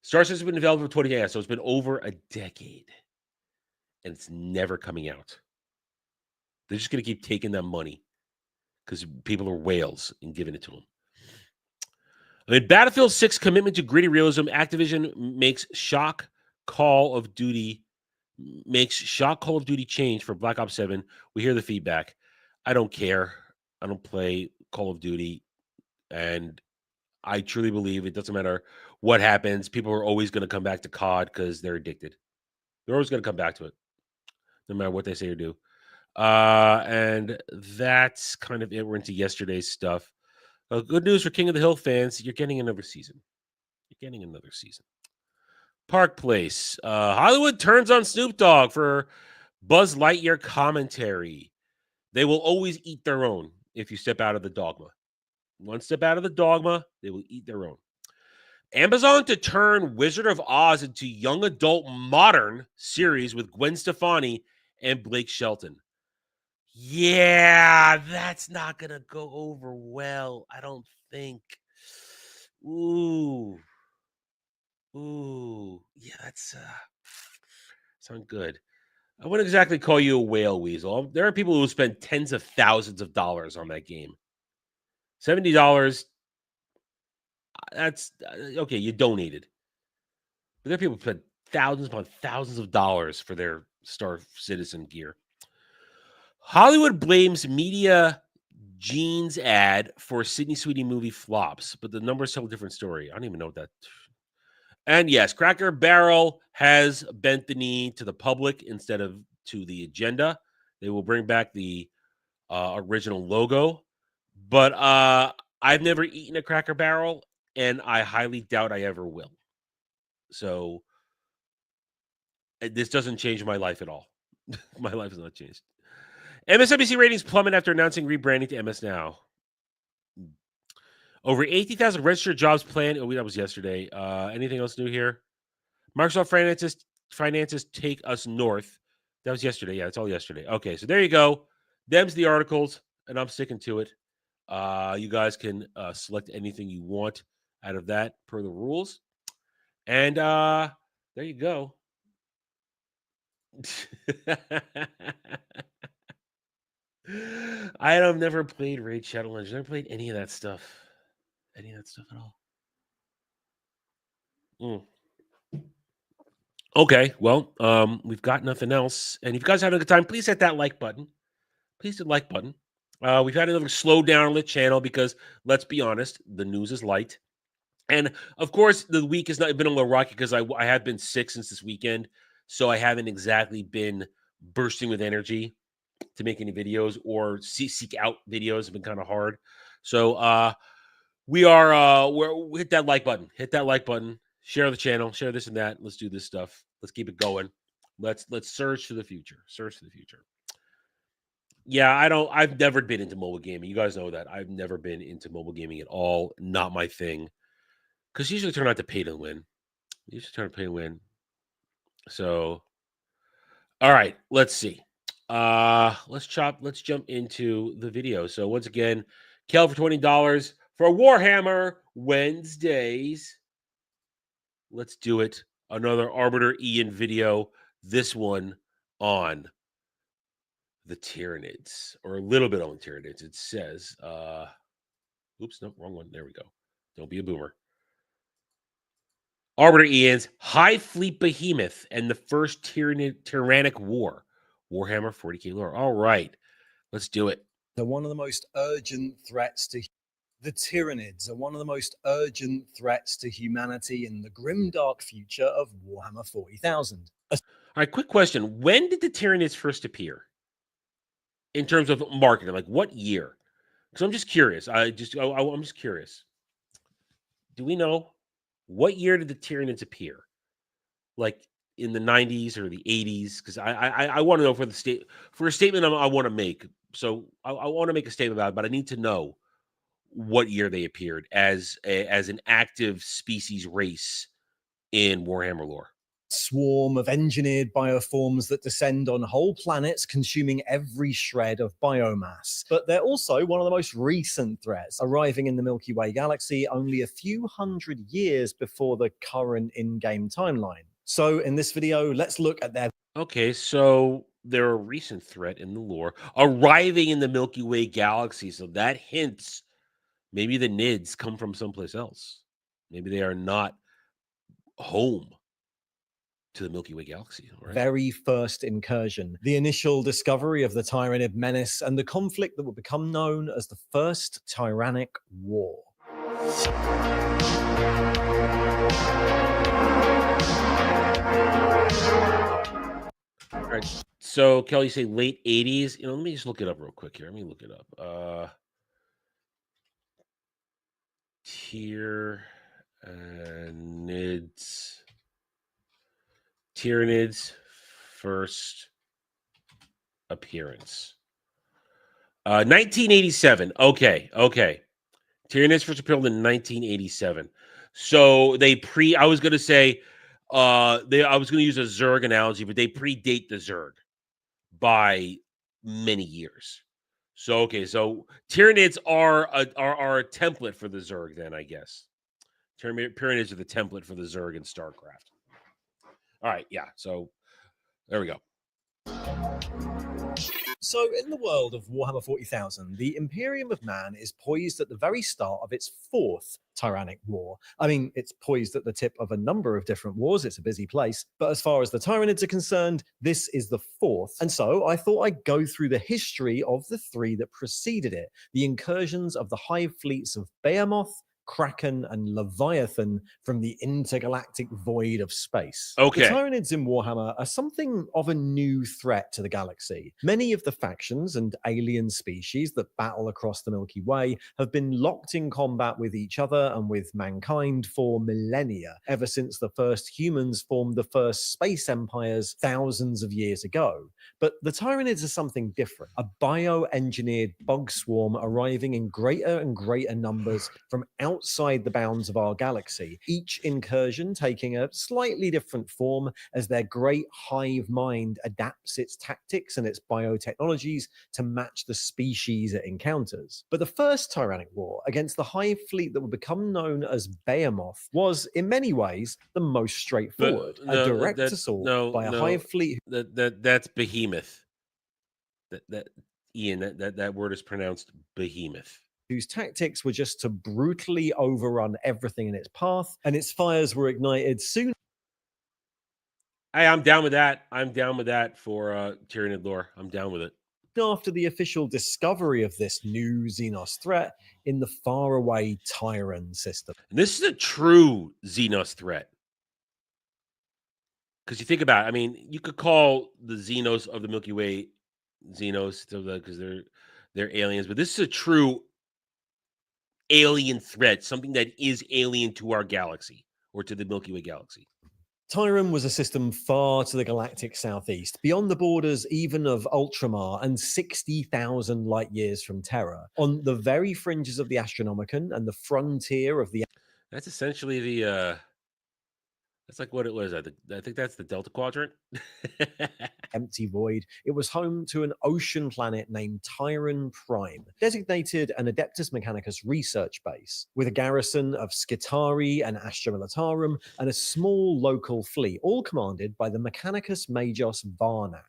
Star Citizen has been developed for 20 years, so it's been over a decade, and it's never coming out. They're just going to keep taking that money because people are whales and giving it to them. I mean, Battlefield 6 commitment to gritty realism. Activision makes shock Call of Duty change for Black Ops 7. We hear the feedback. I don't care. I don't play Call of Duty, and I truly believe it doesn't matter what happens. People are always going to come back to COD because they're addicted. They're always going to come back to it, no matter what they say or do. And that's kind of it. We're into yesterday's stuff. Good news for King of the Hill fans. You're getting another season. Park Place. Hollywood turns on Snoop Dogg for Buzz Lightyear commentary. They will always eat their own if you step out of the dogma. One step out of the dogma, they will eat their own. Amazon to turn Wizard of Oz into young adult modern series with Gwen Stefani and Blake Shelton. Yeah, that's not going to go over well, I don't think. Ooh. Ooh, yeah, that's sound good. I wouldn't exactly call you a whale weasel. There are people who spend tens of thousands of dollars on that game. $70. That's okay. You donated, but there are people who spend thousands upon thousands of dollars for their Star Citizen gear. Hollywood blames media jeans ad for Sydney Sweeney movie flops, but the numbers tell a different story. I don't even know what that. And yes, Cracker Barrel has bent the knee to the public instead of to the agenda. They will bring back the original logo, but I've never eaten a Cracker Barrel, and I highly doubt I ever will. So this doesn't change my life at all. My life has not changed. MSNBC ratings plummet after announcing rebranding to MS Now. Over 80,000 registered jobs planned. Oh, that was yesterday. Anything else new here? Microsoft finances take us north. That was yesterday. Yeah, it's all yesterday. Okay, so there you go. Them's the articles, and I'm sticking to it. You guys can select anything you want out of that per the rules. And there you go. I have never played Raid Shadow Legends. Never played any of that stuff. Any of that stuff at all. Okay, well, we've got nothing else. And if you guys are having a good time, please hit that like button. Please hit the like button. We've had another slow down on the channel because, let's be honest, the news is light. And, of course, the week has not been a little rocky because I have been sick since this weekend. So I haven't exactly been bursting with energy to make any videos or seek out videos. It's been kind of hard. So we hit that like button. Hit that like button. Share the channel. Share this and that. Let's do this stuff. Let's keep it going. Let's surge to the future. Surge to the future. Yeah, I've never been into mobile gaming. You guys know that. I've never been into mobile gaming at all. Not my thing. Because usually turn out to pay to win. Usually turn out to pay to win. So, all right, let's see. Let's jump into the video. So once again, Kel for $20 for Warhammer Wednesdays. Let's do it. Another Arbiter Ian video. This one on the Tyranids, or a little bit on Tyranids. It says, oops, no, wrong one. There we go. Don't be a boomer. Arbiter Ian's High Fleet Behemoth and the First Tyrannic War. Warhammer 40k lore. All right, let's do it. They're one of the most urgent threats to the Tyranids are one of the most urgent threats to humanity in the grimdark future of Warhammer 40,000. All right, quick question. When did the Tyranids first appear? In terms of marketing, like what year? Because I'm just curious. I'm just curious. Do we know what year did the Tyranids appear? Like in the 90s or the 80s? Because I want to know for a statement I want to make. So I want to make a statement about it, but I need to know what year they appeared as an active species race in Warhammer lore. Swarm of engineered bioforms that descend on whole planets, consuming every shred of biomass. But they're also one of the most recent threats, arriving in the Milky Way galaxy only a few hundred years before the current in-game timeline. So in this video, let's look at their... Okay, so they're a recent threat in the lore, arriving in the Milky Way galaxy. So that hints maybe the Nids come from someplace else. Maybe they are not home to the Milky Way galaxy. Right? Very first incursion, the initial discovery of the Tyranid menace, and the conflict that would become known as the First Tyrannic War. All right. So, Kelly, you say late 80s. Let me just look it up real quick here. Let me look it up. Tyranids first appearance. 1987. Okay. Tyranids first appeared in 1987. So I was going to say, I was going to use a Zerg analogy, but they predate the Zerg by many years. So Tyranids are a template for the Zerg then, I guess. Tyranids are the template for the Zerg in StarCraft. All right, yeah. So there we go. So, in the world of Warhammer 40,000, the Imperium of Man is poised at the very start of its fourth tyrannic war. I mean, it's poised at the tip of a number of different wars. It's a busy place. But as far as the Tyranids are concerned, this is the fourth. And so I thought I'd go through the history of the three that preceded it, the incursions of the hive fleets of Behemoth, Kraken, and Leviathan from the intergalactic void of space. Okay. The Tyranids in Warhammer are something of a new threat to the galaxy. Many of the factions and alien species that battle across the Milky Way have been locked in combat with each other and with mankind for millennia, ever since the first humans formed the first space empires thousands of years ago. But the Tyranids are something different, a bioengineered bug swarm arriving in greater and greater numbers from outside the bounds of our galaxy, each incursion taking a slightly different form as their great hive mind adapts its tactics and its biotechnologies to match the species it encounters. But the first tyrannic war against the hive fleet that would become known as Behemoth was, in many ways, the most straightforward. A direct assault by a hive fleet. That's Behemoth. Ian, that word is pronounced Behemoth. Whose tactics were just to brutally overrun everything in its path, and its fires were ignited soon. Hey, I'm down with that. I'm down with that for Tyranid lore. I'm down with it. After the official discovery of this new Xenos threat in the faraway Tyran system. And this is a true Xenos threat. Because you think about it, I mean, you could call the Xenos of the Milky Way Xenos because they're aliens, but this is a true alien threat, something that is alien to our galaxy or to the Milky Way galaxy. Tyran was a system far to the galactic southeast, beyond the borders even of Ultramar and 60,000 light years from Terra, on the very fringes of the Astronomicon and the frontier of the... That's essentially the... That's like what it was. I think that's the Delta Quadrant. empty void. It was home to an ocean planet named Tyran Prime, designated an Adeptus Mechanicus research base, with a garrison of Skitari and Astra Militarum and a small local fleet, all commanded by the Mechanicus Majos Varnak.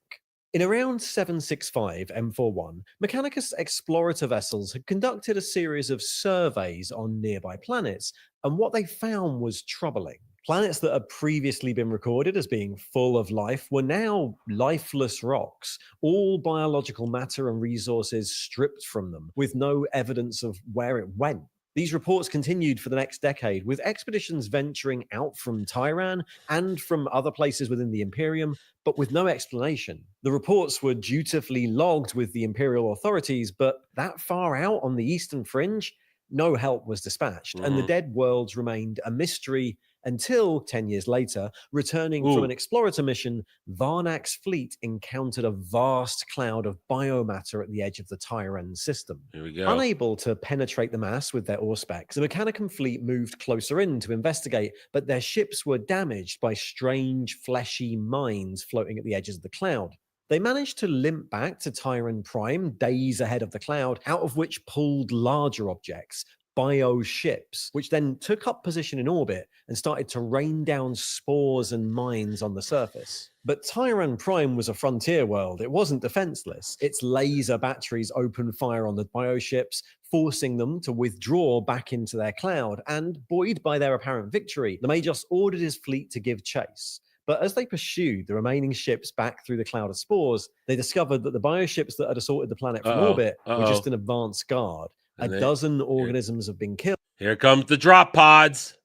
In around 765 M41, Mechanicus explorator vessels had conducted a series of surveys on nearby planets, and what they found was troubling. Planets that had previously been recorded as being full of life were now lifeless rocks, all biological matter and resources stripped from them, with no evidence of where it went. These reports continued for the next decade, with expeditions venturing out from Tyran and from other places within the Imperium, but with no explanation. The reports were dutifully logged with the Imperial authorities, but that far out on the eastern fringe, no help was dispatched, and the dead worlds remained a mystery until 10 years later, returning from an explorator mission, Varnak's fleet encountered a vast cloud of biomatter at the edge of the Tyran system. Here we go. Unable to penetrate the mass with their Auspex, the Mechanicum fleet moved closer in to investigate, but their ships were damaged by strange, fleshy mines floating at the edges of the cloud. They managed to limp back to Tyran Prime days ahead of the cloud, out of which pulled larger objects, bio-ships, which then took up position in orbit and started to rain down spores and mines on the surface. But Tyran Prime was a frontier world. It wasn't defenseless. Its laser batteries opened fire on the bioships, forcing them to withdraw back into their cloud, and buoyed by their apparent victory, the Majos ordered his fleet to give chase. But as they pursued the remaining ships back through the cloud of spores, they discovered that the bioships that had assaulted the planet from orbit were just an advance guard. A dozen organisms have been killed. Here comes the drop pods.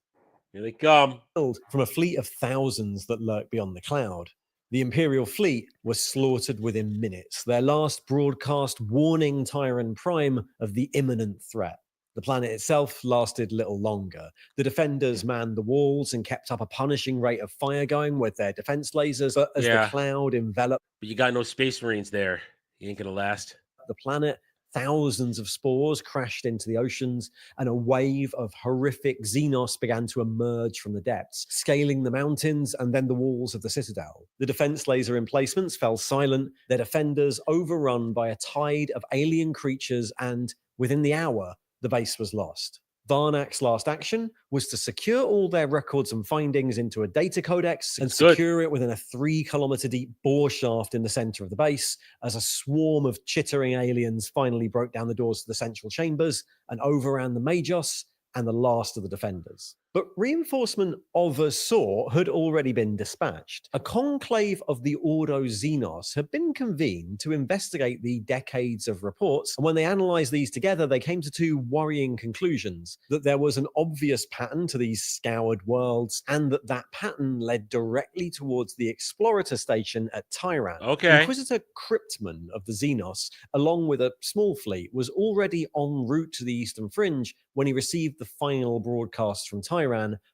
Here they come. From a fleet of thousands that lurk beyond the cloud. The Imperial fleet was slaughtered within minutes, their last broadcast warning Tyran Prime of the imminent threat. The planet itself lasted little longer. The defenders manned the walls and kept up a punishing rate of fire going with their defense lasers, but as the cloud enveloped... But you got no space marines there. You ain't gonna last. The planet, thousands of spores crashed into the oceans, and a wave of horrific Xenos began to emerge from the depths, scaling the mountains and then the walls of the citadel. The defense laser emplacements fell silent, their defenders overrun by a tide of alien creatures, and within the hour, the base was lost. Varnak's last action was to secure all their records and findings into a data codex and That's good. secure it within a 3-kilometer deep bore shaft in the center of the base as a swarm of chittering aliens finally broke down the doors to the central chambers and overran the Magos and the last of the defenders. But reinforcement of a sort had already been dispatched. A conclave of the Ordo Xenos had been convened to investigate the decades of reports, and when they analysed these together, they came to 2 worrying conclusions: that there was an obvious pattern to these scoured worlds, and that pattern led directly towards the Explorator station at Tyran. Okay. Inquisitor Cryptman of the Xenos, along with a small fleet, was already en route to the Eastern Fringe when he received the final broadcast from Tyran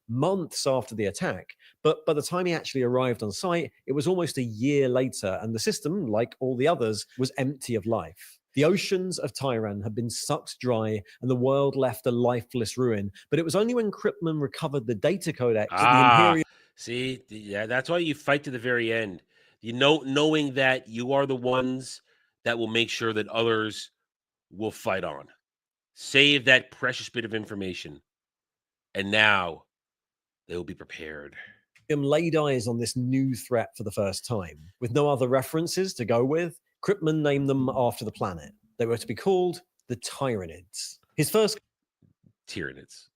months after the attack. But by the time he actually arrived on site, it was almost a year later, and the system, like all the others, was empty of life. The oceans of Tyran had been sucked dry and the world left a lifeless ruin. But it was only when Cryptman recovered the data codex that the Imperial... See, yeah, that's why you fight to the very end. You know, knowing that you are the ones that will make sure that others will fight on. Save that precious bit of information. And now they will be prepared. laid eyes on this new threat for the first time. With no other references to go with, Cryptman named them after the planet. They were to be called the Tyranids. His first Tyranids.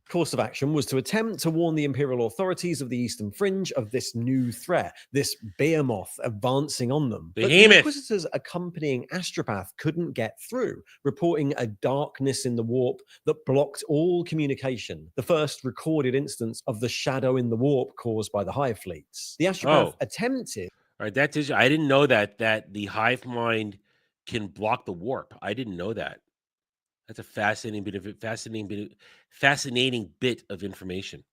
course of action was to attempt to warn the Imperial authorities of the Eastern Fringe of this new threat, this behemoth advancing on them. But the Inquisitors accompanying Astropath couldn't get through, reporting a darkness in the warp that blocked all communication, the first recorded instance of the shadow in the warp caused by the Hive fleets. The Astropath attempted... All right, that is, I didn't know that the hive mind can block the warp. I didn't know that. That's a fascinating bit of information.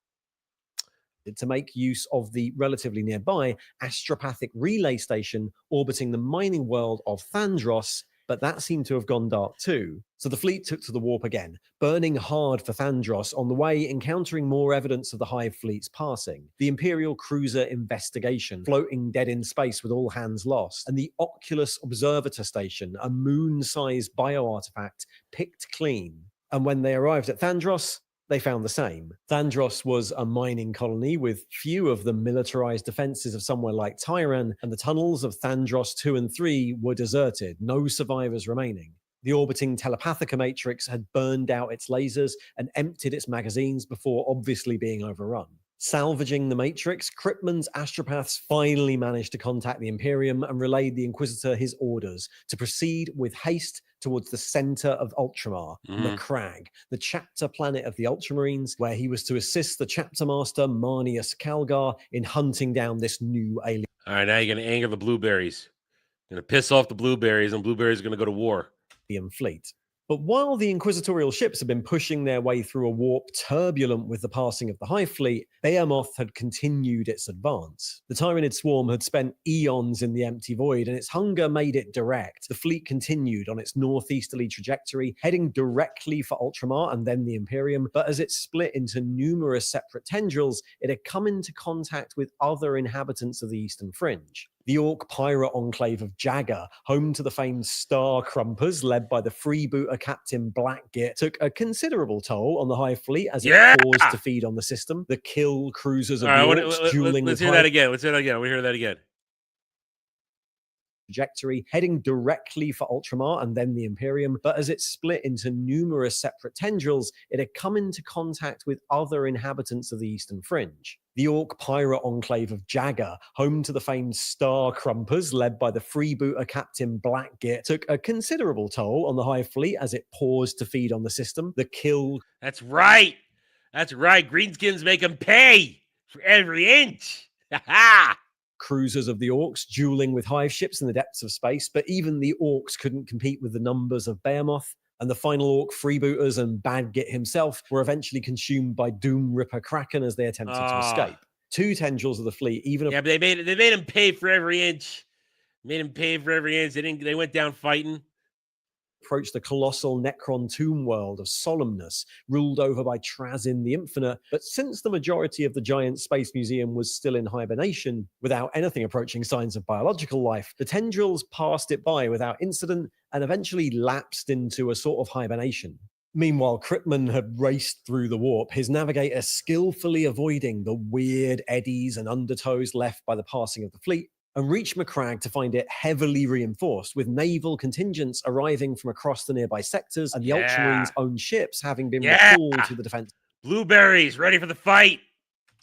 To make use of the relatively nearby astropathic relay station orbiting the mining world of Thandros, but that seemed to have gone dark too. So the fleet took to the warp again, burning hard for Thandros, on the way encountering more evidence of the Hive fleet's passing. The Imperial cruiser Investigation, floating dead in space with all hands lost, and the Oculus Observator Station, a moon-sized bio-artifact picked clean. And when they arrived at Thandros, they found the same. Thandros was a mining colony with few of the militarized defenses of somewhere like Tyran, and the tunnels of Thandros 2 and 3 were deserted, no survivors remaining. The orbiting Telepathica matrix had burned out its lasers and emptied its magazines before obviously being overrun. Salvaging the Matrix, Cryptman's astropaths finally managed to contact the Imperium and relayed the Inquisitor his orders to proceed with haste towards the center of Ultramar, Macragge, the chapter planet of the Ultramarines, where he was to assist the chapter master Marnius Calgar in hunting down this new alien. All right, now you're going to anger the blueberries. You're going to piss off the blueberries, and blueberries are going to go to war. Fleet. But while the inquisitorial ships had been pushing their way through a warp turbulent with the passing of the Hive fleet, Behemoth had continued its advance. The Tyranid swarm had spent eons in the empty void, and its hunger made it direct. The fleet continued on its northeasterly trajectory, heading directly for Ultramar and then the Imperium, but as it split into numerous separate tendrils, it had come into contact with other inhabitants of the Eastern Fringe. The Orc pirate enclave of Jagger, home to the famed Star Crumpers, led by the freebooter Captain Blackgit, took a considerable toll on the Hive fleet as it paused to feed on the system. The kill cruisers of the Orcs dueling Let's with hear that again. Let's hear that again. We hear that again. Trajectory, heading directly for Ultramar and then the Imperium, but as it split into numerous separate tendrils, it had come into contact with other inhabitants of the Eastern Fringe. The Orc pirate enclave of Jagger, home to the famed Star Crumpers, led by the freebooter Captain Blackgit, took a considerable toll on the Hive fleet as it paused to feed on the system. The kill... That's right. That's right. Greenskins make them pay for every inch. Ha-ha! Cruisers of the Orcs dueling with Hive ships in the depths of space, but even the Orcs couldn't compete with the numbers of Behemoth, and the final Orc freebooters and Badgit himself were eventually consumed by Doom Ripper Kraken as they attempted to escape. Two tendrils of the fleet, even... Yeah, but they made him pay for every inch. Made him pay for every inch. They went down fighting. Approached the colossal Necron tomb world of Solemnus, ruled over by Trazyn the Infinite. But since the majority of the giant space museum was still in hibernation, without anything approaching signs of biological life, the tendrils passed it by without incident and eventually lapsed into a sort of hibernation. Meanwhile, Crittman had raced through the warp, his navigator skillfully avoiding the weird eddies and undertows left by the passing of the fleet, and reached Macragge to find it heavily reinforced, with naval contingents arriving from across the nearby sectors and the Ultramarines' own ships having been recalled to the defense. Blueberries, ready for the fight.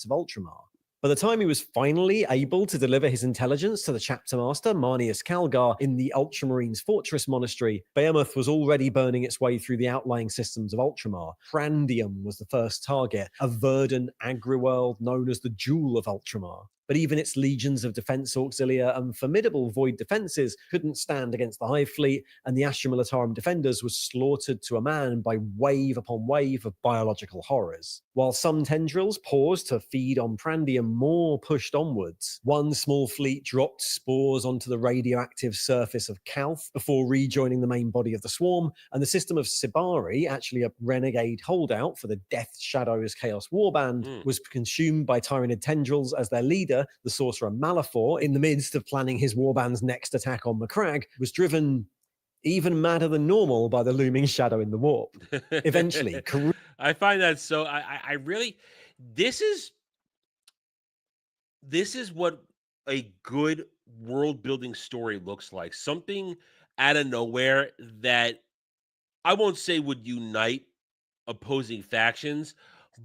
Of Ultramar. By the time he was finally able to deliver his intelligence to the chapter master, Marnius Calgar, in the Ultramarines' fortress monastery, Behemoth was already burning its way through the outlying systems of Ultramar. Prandium was the first target, a verdant agri-world known as the Jewel of Ultramar. But even its legions of defense auxilia and formidable void defenses couldn't stand against the Hive fleet, and the Astra Militarum defenders was slaughtered to a man by wave upon wave of biological horrors. While some tendrils paused to feed on Prandium, more pushed onwards. One small fleet dropped spores onto the radioactive surface of Calth before rejoining the main body of the swarm, and the system of Sibari, actually a renegade holdout for the Death Shadows Chaos Warband, was consumed by Tyranid tendrils as their leader, the sorcerer Malafor, in the midst of planning his warband's next attack on Macragge, was driven even madder than normal by the looming shadow in the warp. Eventually, I find that so. I really, this is what a good world building story looks like. Something out of nowhere that I won't say would unite opposing factions,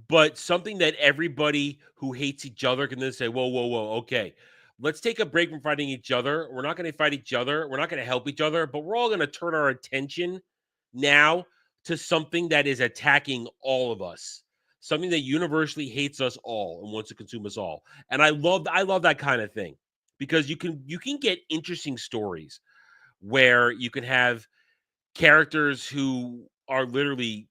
but something that everybody who hates each other can then say, whoa, whoa, whoa, okay, let's take a break from fighting each other. We're not going to fight each other. We're not going to help each other, but we're all going to turn our attention now to something that is attacking all of us, something that universally hates us all and wants to consume us all. And I love that kind of thing, because you can get interesting stories where you can have characters who are literally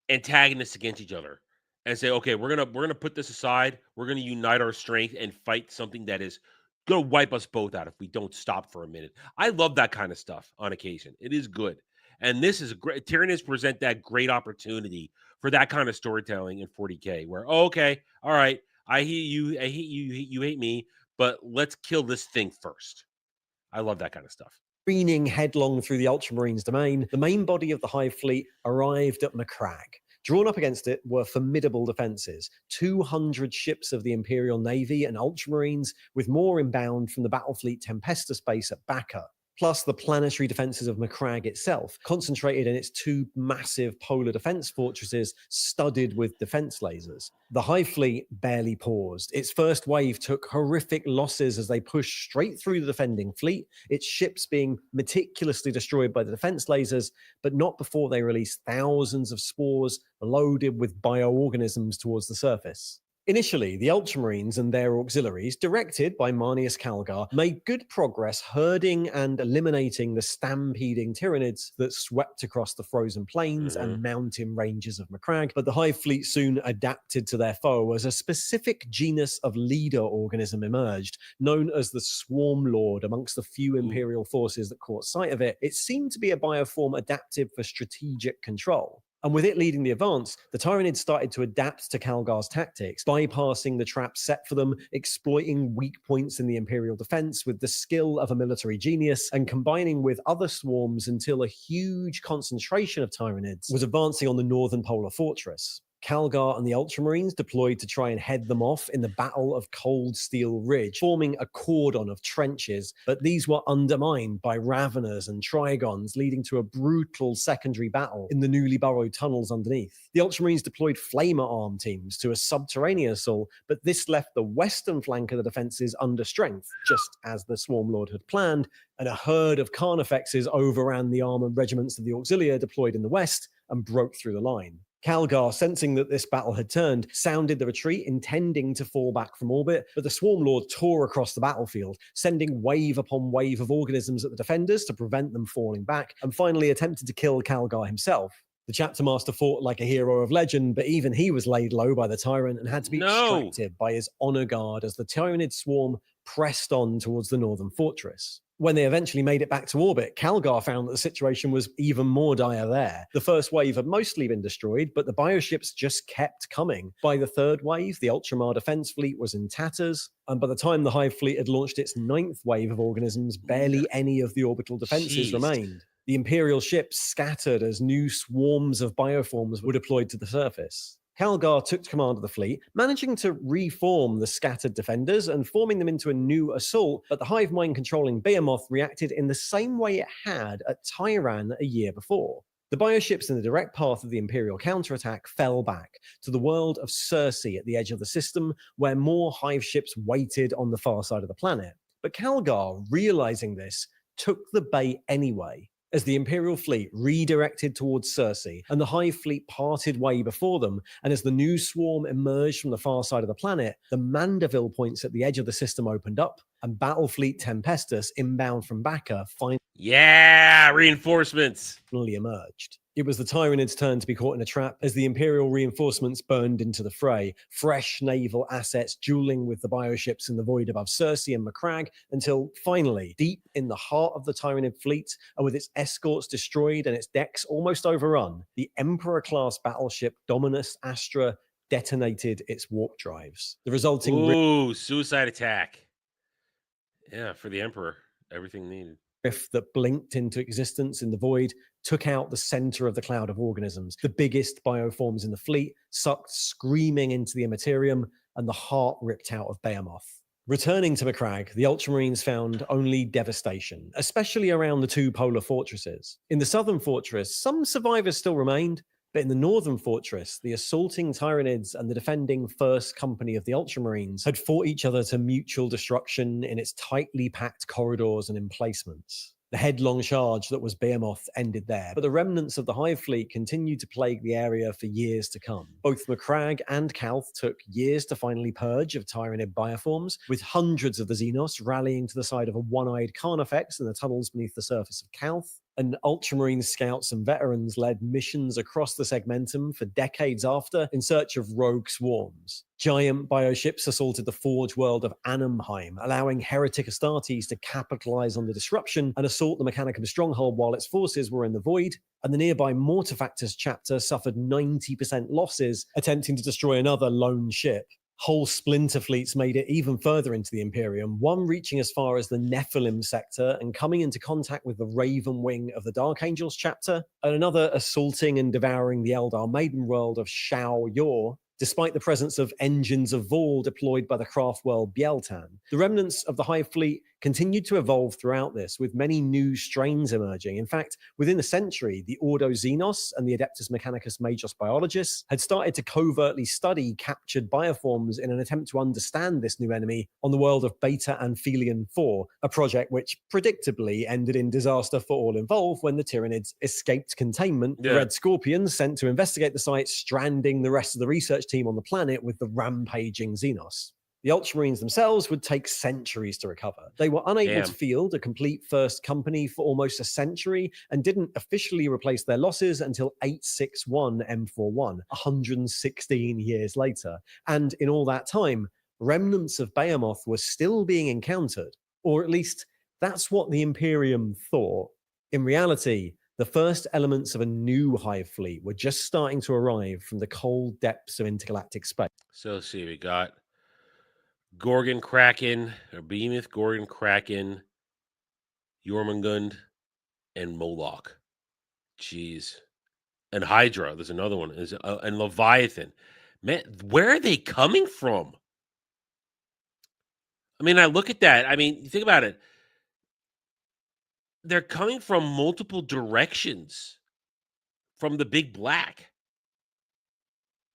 antagonists against each other and say, okay, we're gonna put this aside. We're gonna unite our strength and fight something that is gonna wipe us both out if we don't stop for a minute. I love that kind of stuff on occasion. It is good, and this is great. Tyranids present that great opportunity for that kind of storytelling in 40K, where okay, all right, I hate you, you hate me, but let's kill this thing first. I love that kind of stuff. Careening headlong through the Ultramarines' domain, the main body of the Hive fleet arrived at Macragge. Drawn up against it were formidable defenses, 200 ships of the Imperial Navy and Ultramarines, with more inbound from the Battlefleet Tempestus base at Bacca, plus the planetary defenses of Macragge itself, concentrated in its two massive polar defense fortresses studded with defense lasers. The Hive fleet barely paused. Its first wave took horrific losses as they pushed straight through the defending fleet, its ships being meticulously destroyed by the defense lasers, but not before they released thousands of spores loaded with bioorganisms towards the surface. Initially, the Ultramarines and their auxiliaries, directed by Marnius Calgar, made good progress herding and eliminating the stampeding Tyranids that swept across the frozen plains and mountain ranges of Macragge, but the Hive fleet soon adapted to their foe as a specific genus of leader organism emerged, known as the Swarm Lord. Amongst the few Imperial forces that caught sight of it, it seemed to be a bioform adapted for strategic control. And with it leading the advance, the Tyranids started to adapt to Calgar's tactics, bypassing the traps set for them, exploiting weak points in the Imperial defense with the skill of a military genius, and combining with other swarms until a huge concentration of Tyranids was advancing on the northern polar fortress. Calgar and the Ultramarines deployed to try and head them off in the Battle of Cold Steel Ridge, forming a cordon of trenches, but these were undermined by Raveners and Trigons, leading to a brutal secondary battle in the newly burrowed tunnels underneath. The Ultramarines deployed flamer arm teams to a subterranean assault, but this left the western flank of the defenses under strength, just as the Swarm Lord had planned, and a herd of Carnifexes overran the armored regiments of the Auxilia deployed in the west and broke through the line. Calgar, sensing that this battle had turned, sounded the retreat, intending to fall back from orbit, but the Swarm Lord tore across the battlefield, sending wave upon wave of organisms at the defenders to prevent them falling back, and finally attempted to kill Calgar himself. The chapter master fought like a hero of legend, but even he was laid low by the tyrant and had to be extracted by his honor guard as the Tyranid swarm pressed on towards the northern fortress. When they eventually made it back to orbit, Calgar found that the situation was even more dire there. The first wave had mostly been destroyed, but the bioships just kept coming. By the third wave, the Ultramar defense fleet was in tatters, and by the time the Hive fleet had launched its ninth wave of organisms, barely any of the orbital defenses remained. The Imperial ships scattered as new swarms of bioforms were deployed to the surface. Calgar took command of the fleet, managing to reform the scattered defenders and forming them into a new assault, but the hive mind-controlling Behemoth reacted in the same way it had at Tyran a year before. The bioships in the direct path of the Imperial counterattack fell back to the world of Circe at the edge of the system, where more hive ships waited on the far side of the planet. But Calgar, realizing this, took the bait anyway. As the Imperial fleet redirected towards Circe and the Hive fleet parted way before them, and as the new swarm emerged from the far side of the planet, the Mandeville points at the edge of the system opened up, and Battlefleet Tempestus, inbound from Bacca, reinforcements finally emerged. It was the Tyranids' turn to be caught in a trap as the Imperial reinforcements burned into the fray, fresh naval assets dueling with the bioships in the void above Circe and Macragge, until finally, deep in the heart of the Tyranid fleet, and with its escorts destroyed and its decks almost overrun, the Emperor-class battleship Dominus Astra detonated its warp drives. The resulting suicide attack. Yeah, for the Emperor. Everything needed. Rift that blinked into existence in the void took out the center of the cloud of organisms. The biggest bioforms in the fleet sucked screaming into the Immaterium, and the heart ripped out of Behemoth. Returning to Macragge, the Ultramarines found only devastation, especially around the two polar fortresses. In the southern fortress, some survivors still remained, but in the northern fortress, the assaulting Tyranids and the defending First Company of the Ultramarines had fought each other to mutual destruction in its tightly packed corridors and emplacements. The headlong charge that was Behemoth ended there, but the remnants of the Hive fleet continued to plague the area for years to come. Both Macragge and Calth took years to finally purge of Tyranid bioforms, with hundreds of the Xenos rallying to the side of a one-eyed Carnifex in the tunnels beneath the surface of Calth. And Ultramarine scouts and veterans led missions across the segmentum for decades after in search of rogue swarms. Giant bioships assaulted the forge world of Annamheim, allowing heretic Astartes to capitalize on the disruption and assault the Mechanicum stronghold while its forces were in the void. And the nearby Mortifactors chapter suffered 90% losses attempting to destroy another lone ship. Whole splinter fleets made it even further into the Imperium, one reaching as far as the Nephilim sector and coming into contact with the Raven Wing of the Dark Angels chapter, and another assaulting and devouring the Eldar Maiden world of Shao Yor, despite the presence of engines of Vol deployed by the craft world Bieltan. The remnants of the Hive fleet continued to evolve throughout this, with many new strains emerging. In fact, within a century, the Ordo Xenos and the Adeptus Mechanicus Magos biologists had started to covertly study captured bioforms in an attempt to understand this new enemy on the world of Beta Aphelion 4, a project which predictably ended in disaster for all involved when the Tyranids escaped containment. The Red Scorpions sent to investigate the site, stranding the rest of the research team on the planet with the rampaging Xenos. The Ultramarines themselves would take centuries to recover. They were unable to field a complete First Company for almost a century and didn't officially replace their losses until 861 M41, 116 years later. And in all that time, remnants of Behemoth were still being encountered, or at least that's what the Imperium thought. In reality, the first elements of a new Hive fleet were just starting to arrive from the cold depths of intergalactic space. So let's see, we got Gorgon Kraken, or Behemoth, Gorgon Kraken, Jormungand, and Moloch. Jeez. And Hydra, there's another one. And Leviathan. Man, where are they coming from? I mean, I look at that. I mean, think about it. They're coming from multiple directions from the big black.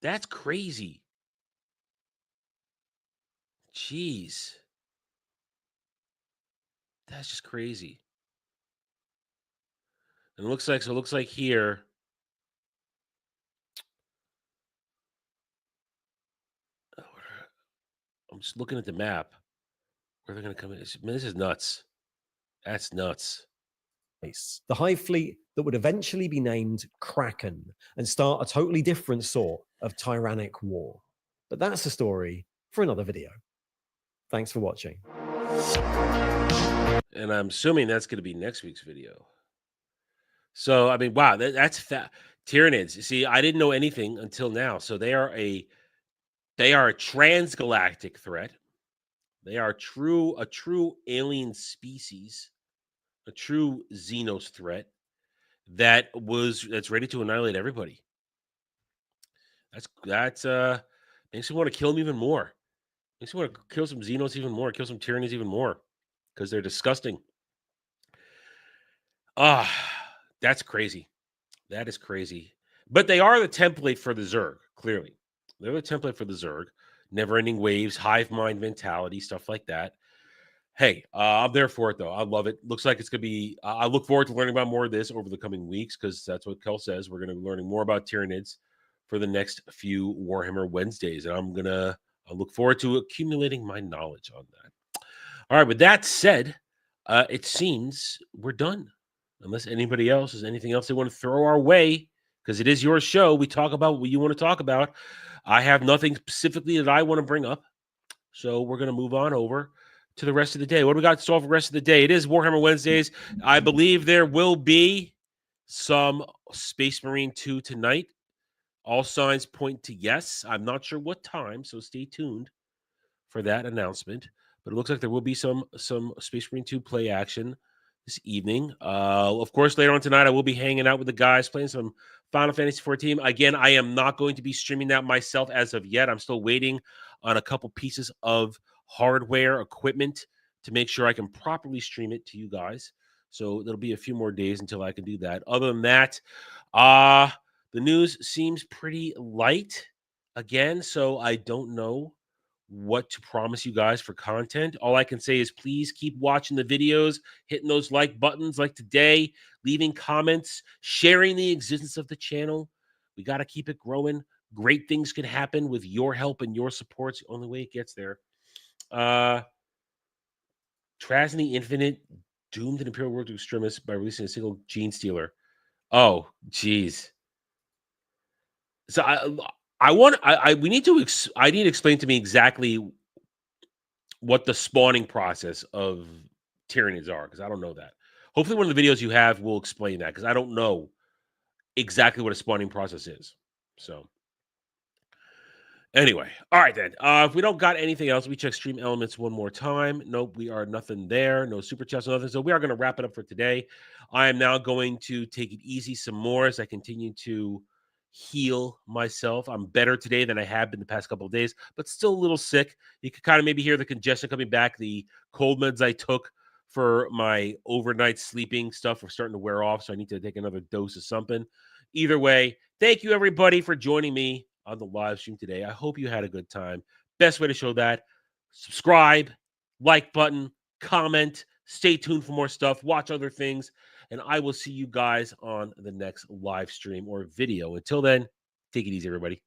That's crazy. Jeez. That's just crazy. And it looks like here. I'm just looking at the map. Where they're going to come in. Man, this is nuts. That's nuts. The Hive fleet that would eventually be named Kraken and start a totally different sort of tyrannic war. But that's a story for another video. Thanks for watching. And I'm assuming that's going to be next week's video. So, I mean, wow, that's Tyranids. See, I didn't know anything until now. So they are a transgalactic threat. They are a true alien species, a true Xenos threat that's ready to annihilate everybody. That's makes me want to kill them even more. Makes me want to kill some Xenos even more, kill some Tyranids even more, because they're disgusting. That's crazy. That is crazy. But they are the template for the Zerg, clearly. They're the template for the Zerg. Never-ending waves, hive mind mentality, stuff like that. Hey, I'm there for it, though. I love it. Looks like it's going to be... I look forward to learning about more of this over the coming weeks, because that's what Kel says. We're going to be learning more about Tyranids for the next few Warhammer Wednesdays, and I look forward to accumulating my knowledge on that. All right, with that said, it seems we're done. Unless anybody else has anything else they want to throw our way, because it is your show. We talk about what you want to talk about. I have nothing specifically that I want to bring up. So we're going to move on over to the rest of the day. What do we got in store for the rest of the day? It is Warhammer Wednesdays. I believe there will be some Space Marine 2 tonight. All signs point to yes. I'm not sure what time, so stay tuned for that announcement. But it looks like there will be some Space Marine 2 play action this evening. Of course, later on tonight, I will be hanging out with the guys, playing some Final Fantasy XIV. Again, I am not going to be streaming that myself as of yet. I'm still waiting on a couple pieces of hardware equipment to make sure I can properly stream it to you guys. So there'll be a few more days until I can do that. Other than that, the news seems pretty light again, so I don't know what to promise you guys for content. All I can say is please keep watching the videos, hitting those like buttons like today, leaving comments, sharing the existence of the channel. We got to keep it growing. Great things can happen with your help and your support. It's the only way it gets there. Traz and the Infinite doomed an Imperial World to extremis by releasing a single gene stealer. Oh, geez. So I need to explain to me exactly what the spawning process of Tyranids are, because I don't know that. Hopefully one of the videos you have will explain that, because I don't know exactly what a spawning process is. So anyway, all right then. If we don't got anything else, we check stream elements one more time. Nope, we are nothing there. No super chats, nothing. So we are going to wrap it up for today. I am now going to take it easy some more as I continue to heal myself. I'm better today than I have been the past couple of days, but still a little sick. You can kind of maybe hear the congestion coming back. The cold meds I took for my overnight sleeping stuff are starting to wear off, so I need to take another dose of something. Either way, thank you everybody for joining me on the live stream today. I hope you had a good time. Best way to show that, subscribe, like button, comment, stay tuned for more stuff, watch other things, and I will see you guys on the next live stream or video. Until then, take it easy, everybody.